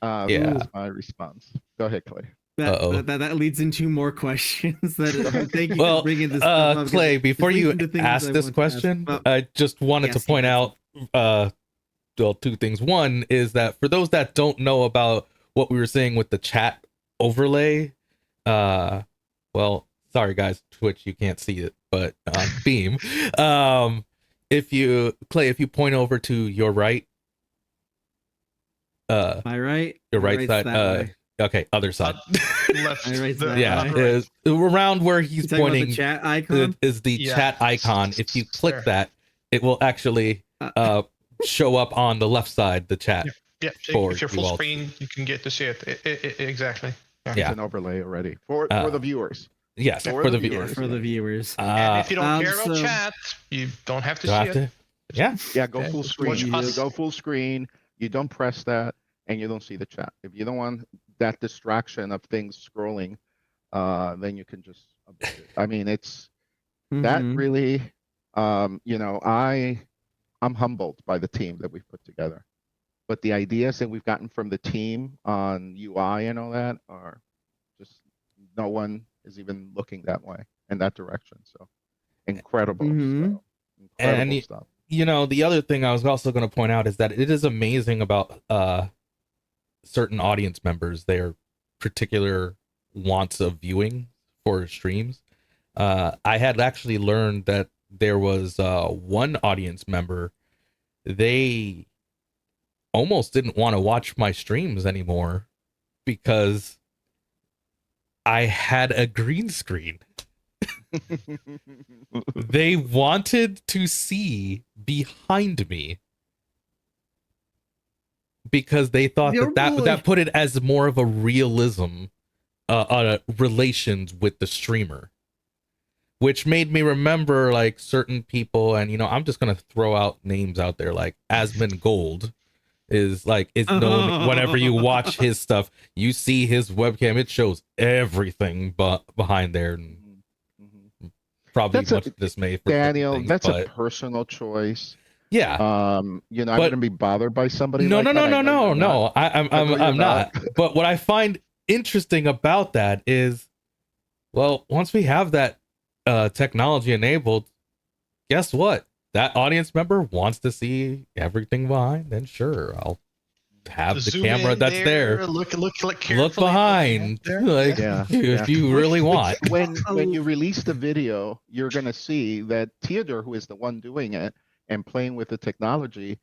that's my response. Go ahead, Clay. That leads into more questions. Thank you for bringing this up. Clay, before you ask this question, I just wanted to point out two things. One is that for those that don't know about what we were saying with the chat overlay, well, sorry guys, Twitch, you can't see it, but on Beam, if you point over to your right, my right, your right side, okay, other side. Left. Is around where he's pointing. The chat icon is the chat icon. If you click that, it will actually show up on the left side. The chat. Yeah. If you're full screen, you can get to see it. Exactly. Yeah. It's an overlay already for the viewers. Yes, for the viewers. For the viewers. And if you don't care about chat, you don't have to see it. Yeah. Go full screen. You go full screen. You don't press that, and you don't see the chat. If you don't want that distraction of things scrolling, then you can just avoid it. I mean, it's that really, I'm humbled by the team that we've put together, but the ideas that we've gotten from the team on UI and all that are just, no one is even looking that way in that direction. So incredible stuff. The other thing I was also going to point out is that it is amazing about certain audience members, their particular wants of viewing for streams. I had actually learned that there was one audience member, they almost didn't want to watch my streams anymore because I had a green screen. They wanted to see behind me because they thought that put it as more of a realism relations with the streamer, which made me remember like certain people. And I'm just gonna throw out names out there, like Asmon Gold is known. Whenever you watch his stuff, you see his webcam, it shows everything but behind there. And probably much dismay for Daniel, things, that's a personal choice. Yeah. I'm gonna be bothered by somebody. No. like that. No. I'm not. But what I find interesting about that is, well, once we have that technology enabled, guess what? That audience member wants to see everything behind, then sure, I'll have the Zoom camera in that's there. Look carefully. Look behind, like Yeah, if you really want. When you release the video, you're gonna see that Theodore, who is the one doing it and playing with the technology,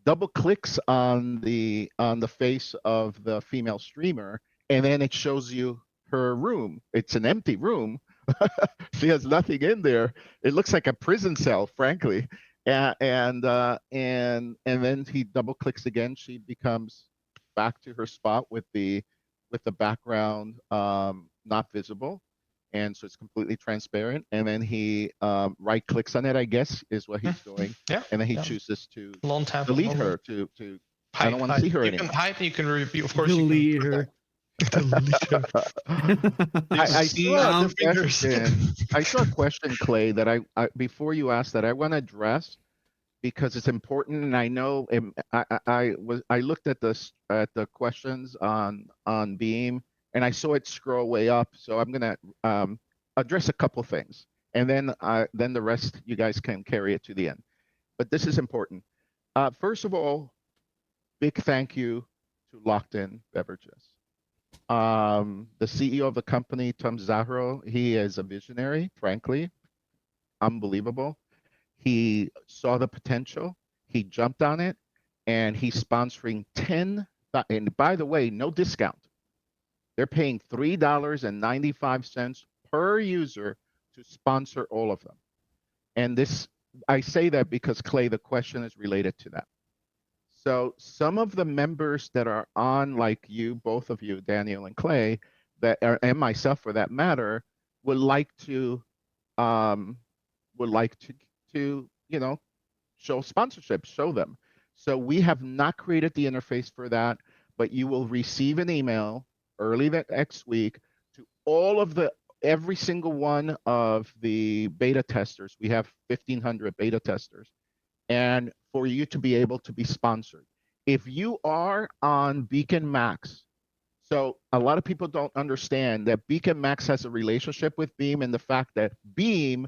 double clicks on the face of the female streamer, and then it shows you her room. It's an empty room. She has nothing in there. It looks like a prison cell, frankly. And then he double clicks again. She becomes back to her spot with the background not visible, and so it's completely transparent. And then he right clicks on it, I guess, is what he's doing. Yeah. And then he chooses to Long tap. delete her to I don't want to see her you anymore. Can hide. You can review. Of course, Delete you can her. delete her. I saw a fingers. question. I saw a question, Clay, that I before you ask that, I want to address because it's important, and I know I looked at the questions on Beam, and I saw it scroll way up. So I'm gonna address a couple things, and then the rest you guys can carry it to the end. But this is important. First of all, big thank you to Locked In Beverages. The CEO of the company, Tom Zahro, he is a visionary, frankly, unbelievable. He saw the potential, he jumped on it, and he's sponsoring 10, and by the way, no discount. They're paying $3.95 per user to sponsor all of them. And this, I say that because, Clay, the question is related to that. So some of the members that are on, like you, both of you, Daniel and Clay, that are, and myself for that matter, would like to you know, show sponsorship, show them. So we have not created the interface for that, but you will receive an email early next week to every single one of the beta testers. We have 1,500 beta testers, and for you to be able to be sponsored. If you are on Beacon Max, so a lot of people don't understand that Beacon Max has a relationship with Beam, and the fact that Beam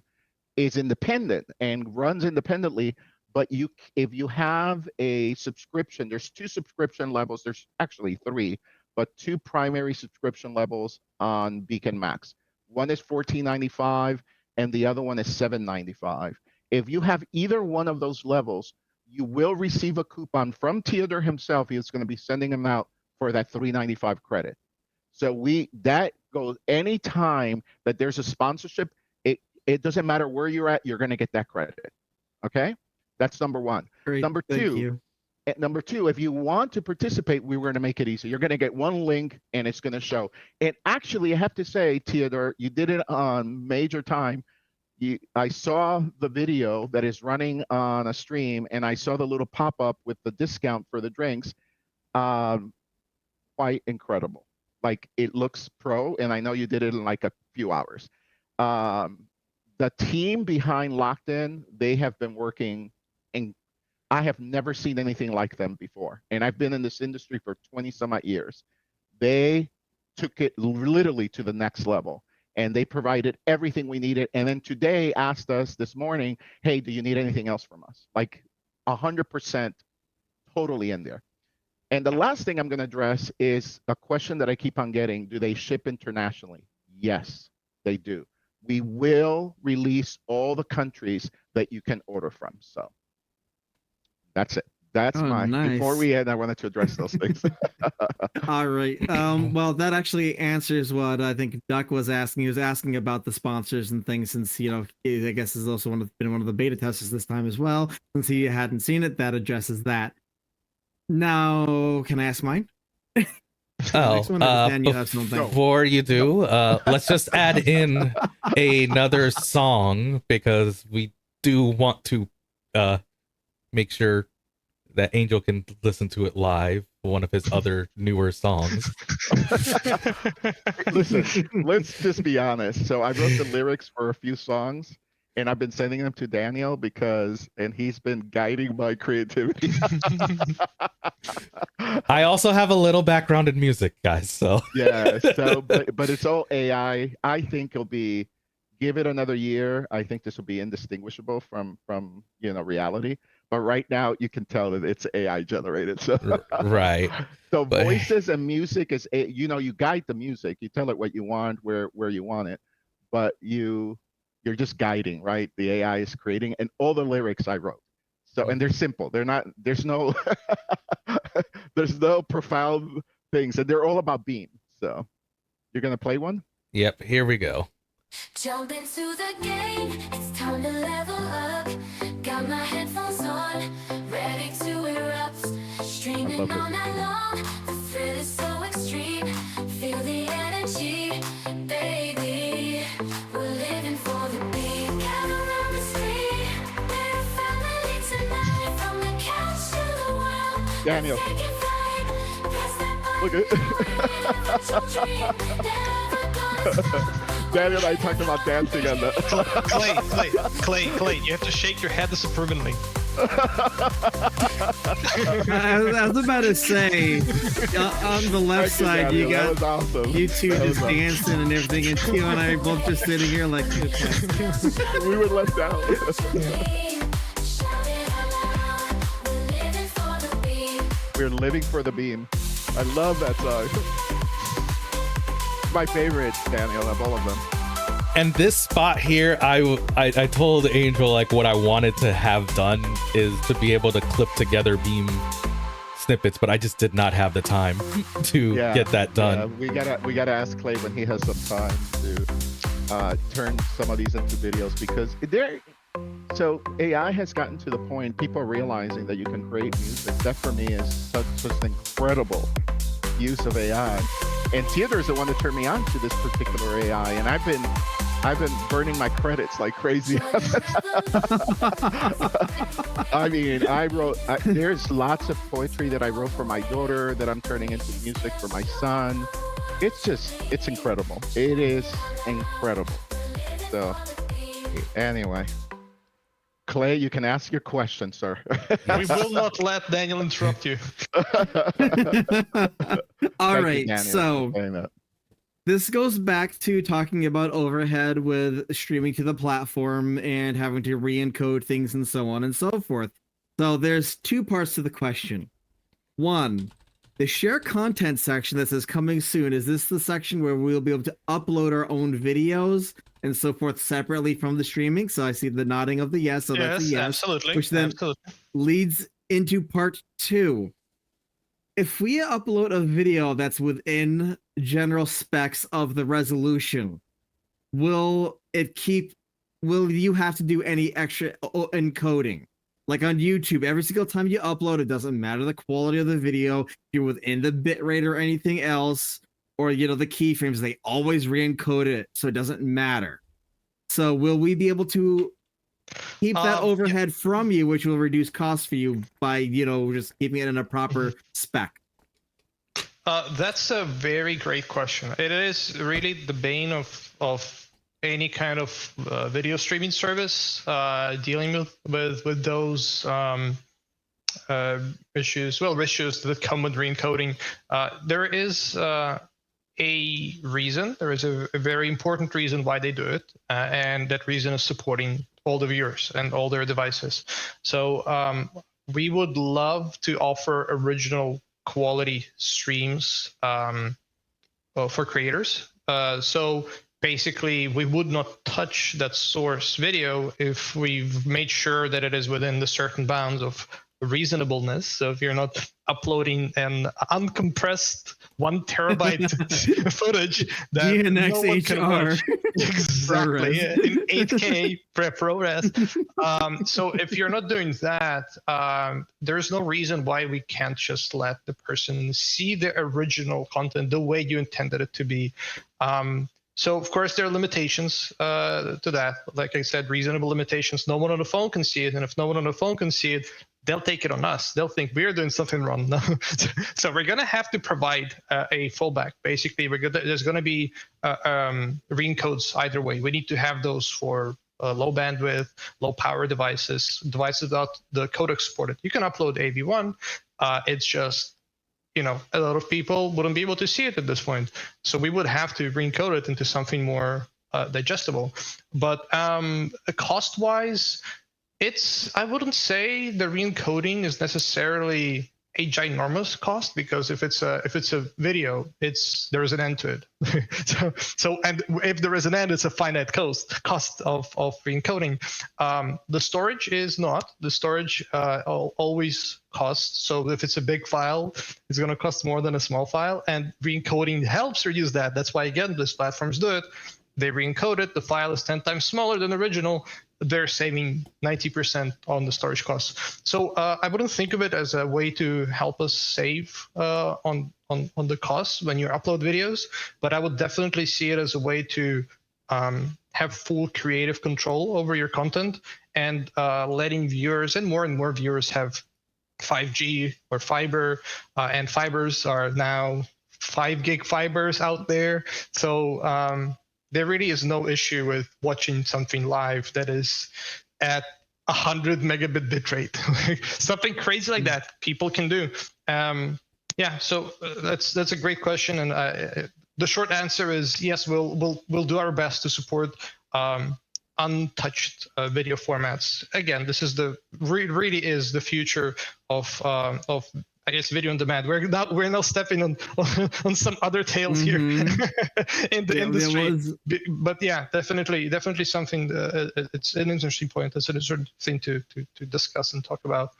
is independent and runs independently, but if you have a subscription, there's 2 subscription levels, there's actually 3, but 2 primary subscription levels on Beacon Max. One is $14.95 and the other one is $7.95. If you have either one of those levels, you will receive a coupon from Theodore himself. He's going to be sending them out for that $3.95 credit. So that goes anytime that there's a sponsorship, it doesn't matter where you're at, you're going to get that credit. Okay? That's number one. Great, number two, if you want to participate, we were going to make it easy. You're going to get one link and it's going to show. And actually, I have to say, Theodore, you did it on major time. I saw the video that is running on a stream, and I saw the little pop-up with the discount for the drinks. Quite incredible. Like, it looks pro, and I know you did it in like a few hours. The team behind Locked In, they have been working, and I have never seen anything like them before. And I've been in this industry for 20 some odd years. They took it literally to the next level, and they provided everything we needed. And then today asked us this morning, hey, do you need anything else from us? Like 100% totally in there. And the last thing I'm going to address is a question that I keep on getting. Do they ship internationally? Yes, they do. We will release all the countries that you can order from. So that's it. That's nice. Before we end, I wanted to address those things. All right. Well, that actually answers what I think Duck was asking. He was asking about the sponsors and things, since, I guess is also been one of the beta testers this time as well. Since he hadn't seen it, that addresses that. Now, can I ask mine? Before you do, let's just add in another song, because we do want to make sure that Angel can listen to it live, one of his other newer songs. Listen, let's just be honest. So I wrote the lyrics for a few songs, and I've been sending them to Daniel and he's been guiding my creativity. I also have a little background in music, guys. So Yeah. So, but it's all AI. I think it'll be. Give it another year. I think this will be indistinguishable from reality. But right now, you can tell that it's AI generated. So right. so But- voices and music is you guide the music. You tell it what you want, where you want it, but you're just guiding, right? The AI is creating, and all the lyrics I wrote. So and they're simple. They're not. There's no there's no profound things, and they're all about Beam. So you're gonna play one. Yep. Here we go. Jump into the game, it's time to level up. Got my headphones on, ready to erupt. Streaming love it. all night long, the thrill is so extreme. Feel the energy, baby. We're living for the beat. Gather around the street, we're a family tonight. From the couch to the world, Daniel. take it flight. Press that Look button, at never gonna stop. Daniel and I talked about dancing on the. Clay, you have to shake your head disapprovingly. I was about to say, on the left Thank side, you Daniel. got That was awesome. you two That just was dancing and everything, and Tio and I are both just sitting here like, okay. awesome. We were left out. We're living for the beam. I love that song. My favorite, Daniel, of all of them. And this spot here, I told Angel like what I wanted to have done is to be able to clip together Beam snippets, but I just did not have the time to get that done. Yeah, we gotta ask Clay when he has some time to turn some of these into videos, because so AI has gotten to the point people are realizing that you can create music. That for me is such an incredible use of AI. And Theodore is the one that turned me on to this particular AI, and I've been burning my credits like crazy. I mean, there's lots of poetry that I wrote for my daughter that I'm turning into music for my son. It's incredible. It is incredible. So anyway, Clay, you can ask your question, sir. We will not let Daniel interrupt you. All right, so Daniel. this goes back to talking about overhead with streaming to the platform and having to re-encode things and so on and so forth. So there's two parts to the question. One, the share content section that says coming soon, is this the section where we'll be able to upload our own videos and so forth separately from the streaming? So I see the nodding of the yes, so that's a yes. Absolutely. Which then absolutely. leads into part two. If we upload a video that's within general specs of the resolution, will you have to do any extra encoding? Like on YouTube, every single time you upload, it doesn't matter the quality of the video, if you're within the bitrate or anything else, or the keyframes, they always re-encode it, so it doesn't matter. So will we be able to keep that overhead from you, which will reduce costs for you by just keeping it in a proper spec? That's a very great question. It is really the bane of any kind of video streaming service dealing with those issues that come with re-encoding. There is a reason. There is a very important reason why they do it, and that reason is supporting all the viewers and all their devices. So we would love to offer original quality streams for creators. So basically, we would not touch that source video if we've made sure that it is within the certain bounds of reasonableness. So if you're not uploading an uncompressed 1 terabyte footage that DNX no one can HR. watch. Exactly, in 8K ProRes. So if you're not doing that, there's no reason why we can't just let the person see the original content the way you intended it to be. So of course there are limitations to that. Like I said, reasonable limitations. No one on the phone can see it, and if no one on the phone can see it, they'll take it on us. They'll think we're doing something wrong. No. So we're gonna have to provide a fallback. Basically, there's gonna be re-encodes either way. We need to have those for low bandwidth, low power devices without the codec supported. You can upload AV1. It's just, a lot of people wouldn't be able to see it at this point. So we would have to re-encode it into something more digestible. But cost-wise, I wouldn't say the re-encoding is necessarily a ginormous cost, because if it's a video, there is an end to it. so and if there is an end, it's a finite cost of re-encoding. The storage is not. The storage always costs. So if it's a big file, it's going to cost more than a small file, and re-encoding helps reduce that. That's why, again, these platforms do it. They re-encode it. The file is 10 times smaller than the original. They're saving 90% on the storage costs. So I wouldn't think of it as a way to help us save on the costs when you upload videos, but I would definitely see it as a way to have full creative control over your content, and letting viewers and more viewers have 5G or fiber, and fibers are now 5 gig fibers out there. So there really is no issue with watching something live that is at 100 megabit bitrate. Something crazy like that people can do. So that's a great question, and the short answer is yes. We'll do our best to support untouched video formats. Again, this is really is the future of I guess video on demand. We're now stepping on some other tails here in the industry. But yeah, definitely something. It's an interesting point. It's an interesting thing to discuss and talk about.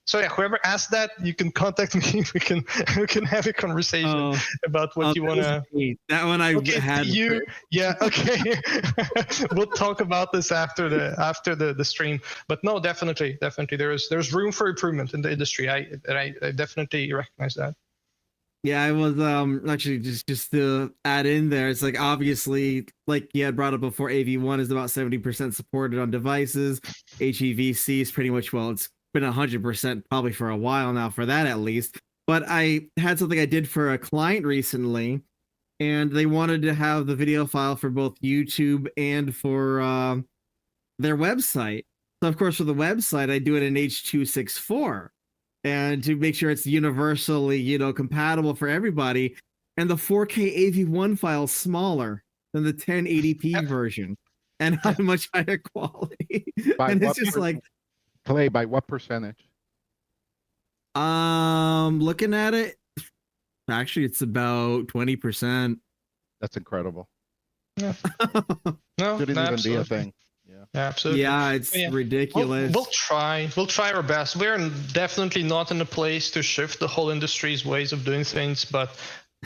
So yeah, whoever asked that, you can contact me. We can have a conversation about what you want to. That one I had. Yeah. Okay. We'll talk about this after the stream. But no, definitely, there's room for improvement in the industry. I definitely recognize that. Yeah, I was actually just to add in there. It's like, obviously, like you had brought up before, AV1 is about 70% supported on devices. HEVC is pretty much, well, it's been 100% probably for a while now, for that at least. But I had something I did for a client recently, and they wanted to have the video file for both YouTube and for their website. So of course, for the website, I do it in H.264, and to make sure it's universally, compatible for everybody. And the 4K AV1 file is smaller than the 1080p version, and on much higher quality. And it's just like, Clay, by what percentage? Looking at it, actually, it's about 20%. That's incredible. Yeah. No, Shouldn't even be a thing. Yeah, absolutely. Yeah, it's ridiculous. We'll try our best. We're definitely not in a place to shift the whole industry's ways of doing things, but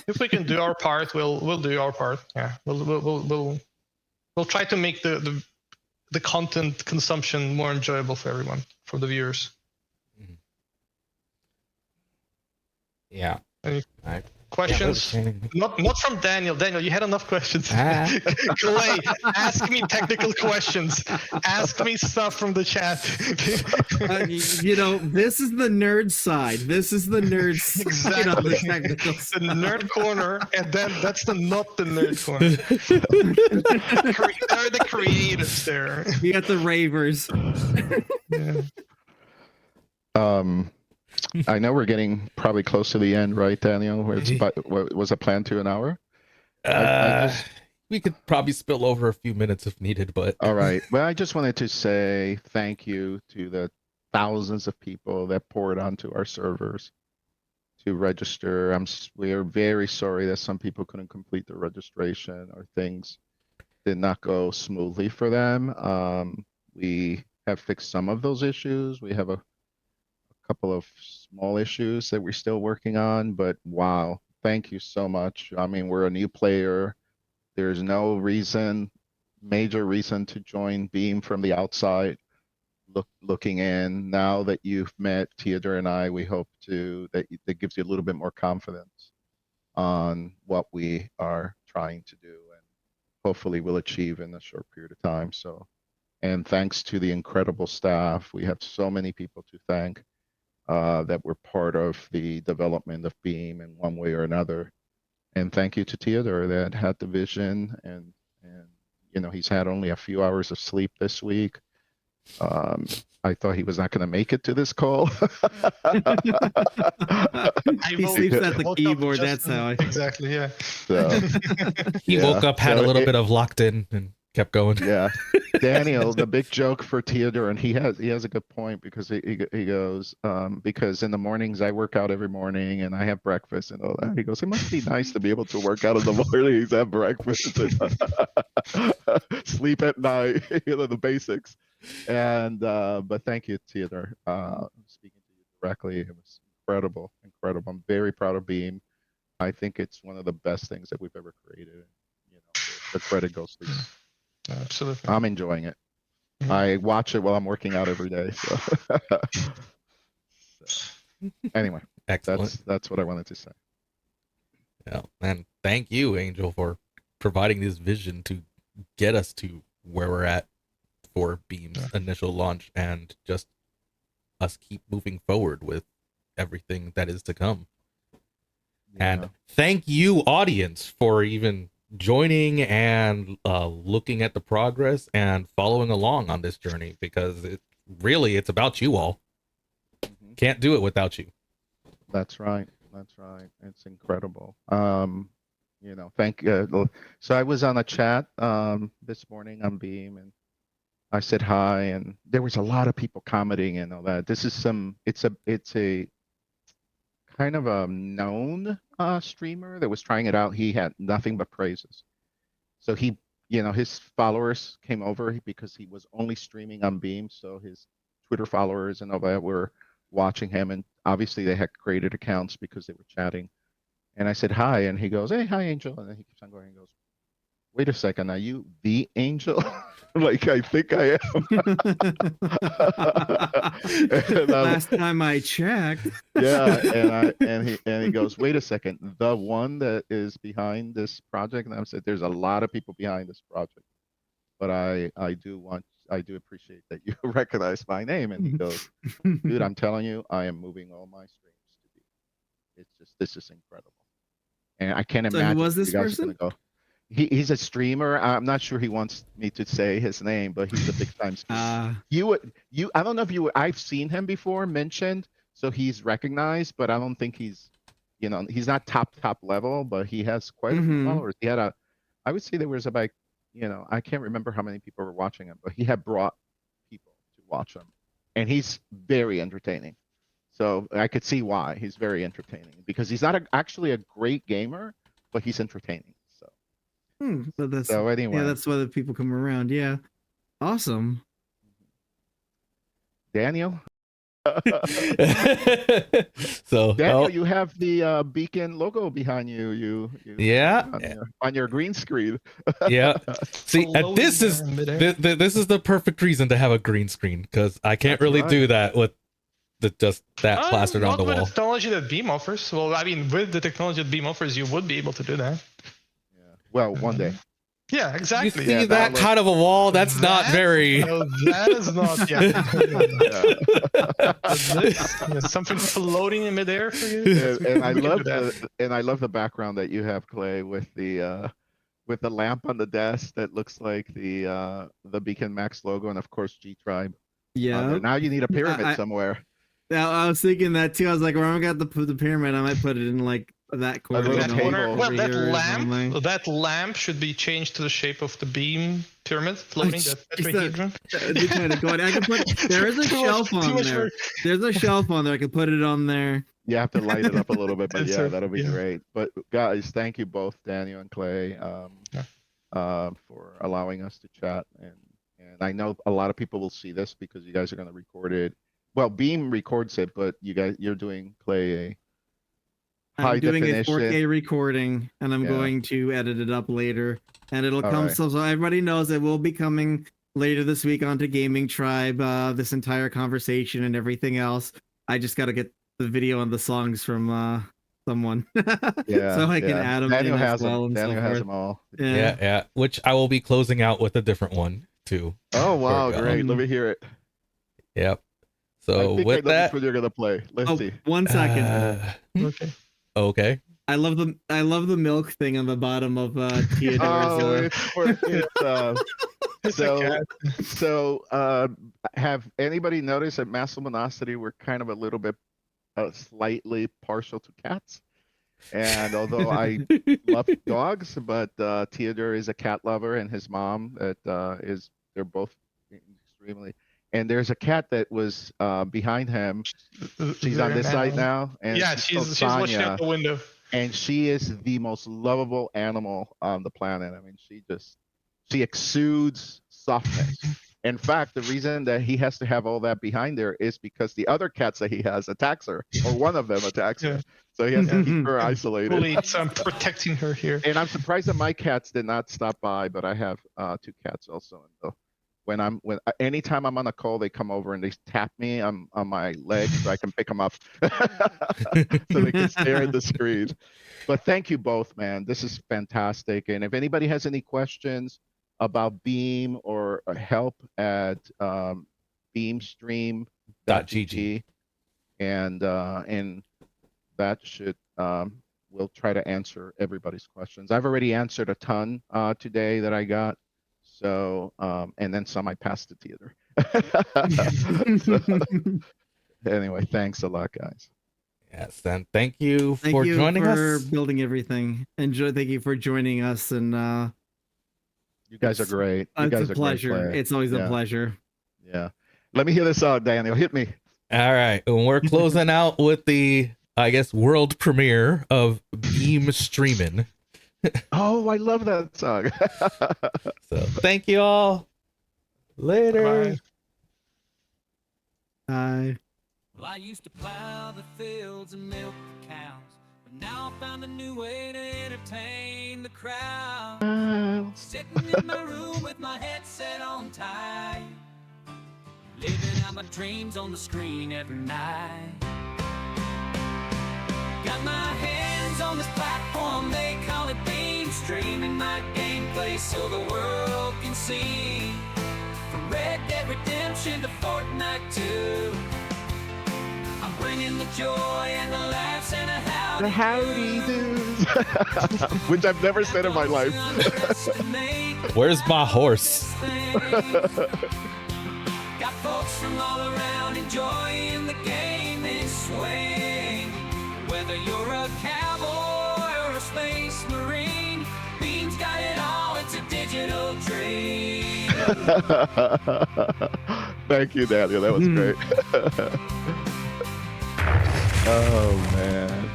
if we can do our part, we'll do our part. Yeah, we'll try to make the content consumption more enjoyable for everyone, for the viewers. Yeah. Any questions? Not from Daniel. Daniel, you had enough questions. Clay, ask me technical questions. Ask me stuff from the chat. This is the nerd side. This is the nerd side. Exactly. The nerd corner, and then that's not the nerd corner. They're the creatives there. You got the ravers. Yeah. I know we're getting probably close to the end, right, Daniel? Where it's about, what was a plan to an hour? We could probably spill over a few minutes if needed, but all right. Well, I just wanted to say thank you to the thousands of people that poured onto our servers to register. We are very sorry that some people couldn't complete the registration, or things did not go smoothly for them. We have fixed some of those issues. We have a couple of small issues that we're still working on, but wow, thank you so much. I mean, we're a new player. There's no major reason to join Beam from the outside looking in. Now that you've met Teodor and I, we hope that gives you a little bit more confidence on what we are trying to do, and hopefully we'll achieve in a short period of time. So, and thanks to the incredible staff. We have so many people to thank that were part of the development of Beam in one way or another. And thank you to Teodor that had the vision and he's had only a few hours of sleep this week. I thought he was not going to make it to this call. He sleeps at the woke up keyboard. just That's how. exactly, yeah. So, He woke up, had a little bit of locked in, and kept going. yeah. Daniel, the big joke for Teodor, and he has a good point, because he goes, because in the mornings I work out every morning and I have breakfast and all that. He goes, it must be nice to be able to work out in the mornings, have breakfast, and sleep at night, the basics. And but thank you, Teodor. Speaking to you directly, it was incredible. I'm very proud of Beam. I think it's one of the best things that we've ever created. The credit goes to you. Absolutely. I'm enjoying it. Mhm. I watch it while I'm working out every day. So, anyway, Excellent. that's what I wanted to say. Yeah, and thank you, Angel, for providing this vision to get us to where we're at for Beam's initial launch, and just us keep moving forward with everything that is to come. And thank you, audience, for even joining and looking at the progress and following along on this journey, because it's about you all. Can't do it without you. That's right. It's incredible. Thank you. So I was on a chat this morning on Beam, and I said hi, and there was a lot of people commenting and all that. This is it's a kind of a known streamer that was trying it out. He had nothing but praises. So his followers came over because he was only streaming on Beam. So his Twitter followers and all that were watching him, and obviously they had created accounts because they were chatting. And I said hi, and he goes, "Hey, hi, Angel," and then he keeps on going and goes, "Wait a second, are you the Angel?" Like, I think I am. Last time I checked. Yeah, and he goes, "Wait a second, the one that is behind this project?" And I said, "There's a lot of people behind this project, but I do appreciate that you recognize my name." And he goes, "Dude, I'm telling you, I am moving all my streams to be. This is incredible, and I can't imagine who was this you guys person? are gonna go." He's a streamer. I'm not sure he wants me to say his name, but he's a big time streamer. I don't know if I've seen him before mentioned, so he's recognized, but I don't think he's not top level, but he has quite a few followers. He had I would say there was about, I can't remember how many people were watching him, but he had brought people to watch him, and he's very entertaining. So I could see why he's very entertaining, because he's not actually a great gamer, but he's entertaining. So anyway, yeah, that's why the people come around. Yeah, awesome. Daniel. So Daniel, you have the Beacon logo behind you. Yeah, on your green screen. Yeah. See, this is the perfect reason to have a green screen, because I can't really do that with just that plastered on the wall. With the technology that Beam offers. Well, I mean, with the technology that Beam offers, you would be able to do that. Well, one day. Yeah, exactly. You see that kind of a wall? That's not very. No, that is not. Yeah. Something floating in midair for you. And I love the background that you have, Clay, with the lamp on the desk that looks like the Beacon Max logo, and of course G Tribe. Yeah. Now you need a pyramid somewhere. Now I was thinking that too. I was like, "Where am I got the pyramid? I might put it in like that corner." Well, that lamp should be changed to the shape of the beam pyramid floating. I can put. There is a shelf on there. There's a shelf on there. I can put it on there. You have to light it up a little bit, but yeah, that'll be great. But guys, thank you both, Daniel and Clay, for allowing us to chat. And I know a lot of people will see this because you guys are going to record it. Well, Beam records it, but you're doing, Clay, I'm doing a 4K recording, and I'm going to edit it up later, and it'll come. Right. So everybody knows it will be coming later this week onto Gaming Tribe. This entire conversation and everything else. I just got to get the video and the songs from someone, so I can add them. Daniel has well them. Daniel has them all. Yeah. Which I will be closing out with a different one too. Oh wow, great! Let me hear it. Yep. So with that, what you're gonna play. Let's see. 1 second. Okay. I love the milk thing on the bottom of Theodore's. Oh, it's a cat. Have anybody noticed that Mass Luminosity we're kind of a little bit slightly partial to cats? And although I love dogs, but Theodore is a cat lover, and his mom they're both extremely. And there's a cat that was behind him. She's on this side now, and Yeah, she's watching out the window. And she is the most lovable animal on the planet. I mean, she exudes softness. In fact, the reason that he has to have all that behind there is because the other cats that he has attacks her, or one of them attacks her. So he has to keep her isolated. So I'm protecting her here. And I'm surprised that my cats did not stop by, but I have 2 cats also. And anytime I'm on a call, they come over and they tap me on my leg so I can pick them up, so they can stare at the screen. But thank you both, man. This is fantastic. And if anybody has any questions about Beam or help at beamstream.gg, and that should we'll try to answer everybody's questions. I've already answered a ton today that I got. So, and then some I passed to Theodore. So, anyway, thanks a lot, guys. Yes, and thank you for joining us. Building everything. Thank you for joining us, and you guys are great. It's a pleasure. It's always a pleasure. Yeah. Let me hear this song, Daniel. Hit me. All right, and we're closing out with the, I guess, world premiere of Beam Streamin'. Oh, I love that song. So thank you all. Later. Bye. Well, I used to plow the fields and milk the cows, but now I found a new way to entertain the crowd. Sitting in my room with my headset on tight, living out my dreams on the screen every night. Got my hands on this platform, they call it Beam, streaming my gameplay so the world can see. From Red Dead Redemption to Fortnite 2, I'm bringing the joy and the laughs and a howdy. The howdy doos. Which I've never said in my life. Where's my horse? Got folks from all around enjoying the game this swing. Whether you're a cowboy or a space marine, Beam's got it all, it's a digital dream. Thank you, Daniel. That was great. Oh, man.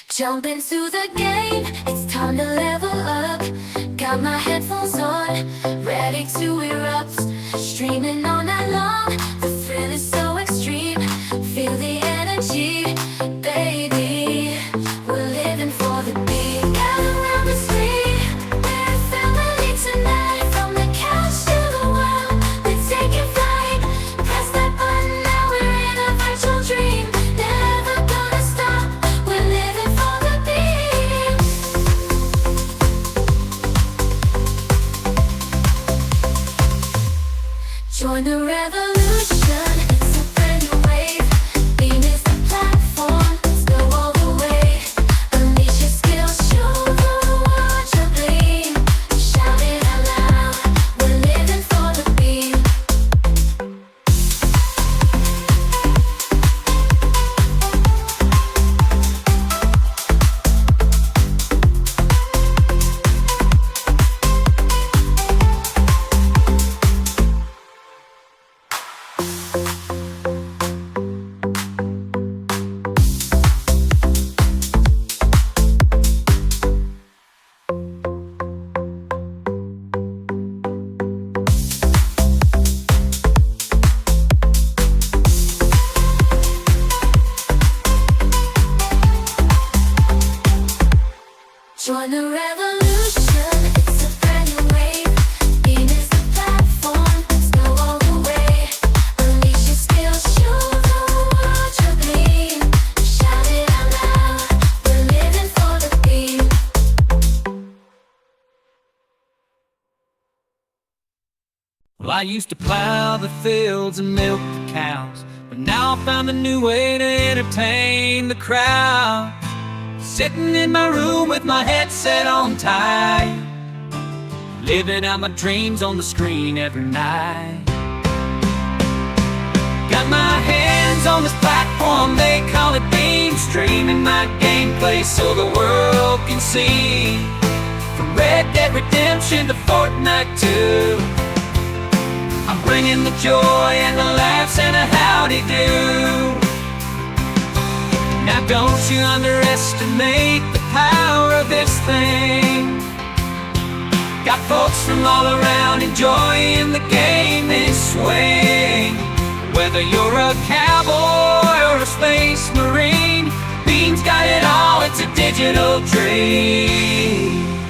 Jump into the game, it's time to level up. Got my headphones on, ready to erupt. Streaming all night long, the thrill is so extreme. Feel the energy, baby. We're living for the beat. Gather around the screen, we're a family tonight. From the couch to the world, we're taking flight. Press that button, now we're in a virtual dream. Never gonna stop, we're living for the beat. Join the revolution, it's a brand new wave. Beam is the platform, let's go all the way. Unleash your skills, show the world your gleam. Shout it out loud, we're living for the beam. Join the revolution, it's a brand new wave. Beam is the platform, let's go all the way. Unleash your skills, show the world your gleam. Shout it out loud, we're living for the beam. Well, I used to plow the fields and milk the cows, but now I found a new way to entertain the crowd. sitting in my room with my headset on tight, living out my dreams on the screen every night. Got my hands on this platform, they call it Beam, streaming my gameplay so the world can see. From Red Dead Redemption to Fortnite 2, I'm bringing the joy and the laughs and a howdy-do. Now don't you underestimate the power of this thing. Got folks from all around enjoying the game this way. Whether you're a cowboy or a space marine, Beam's got it all, it's a digital dream.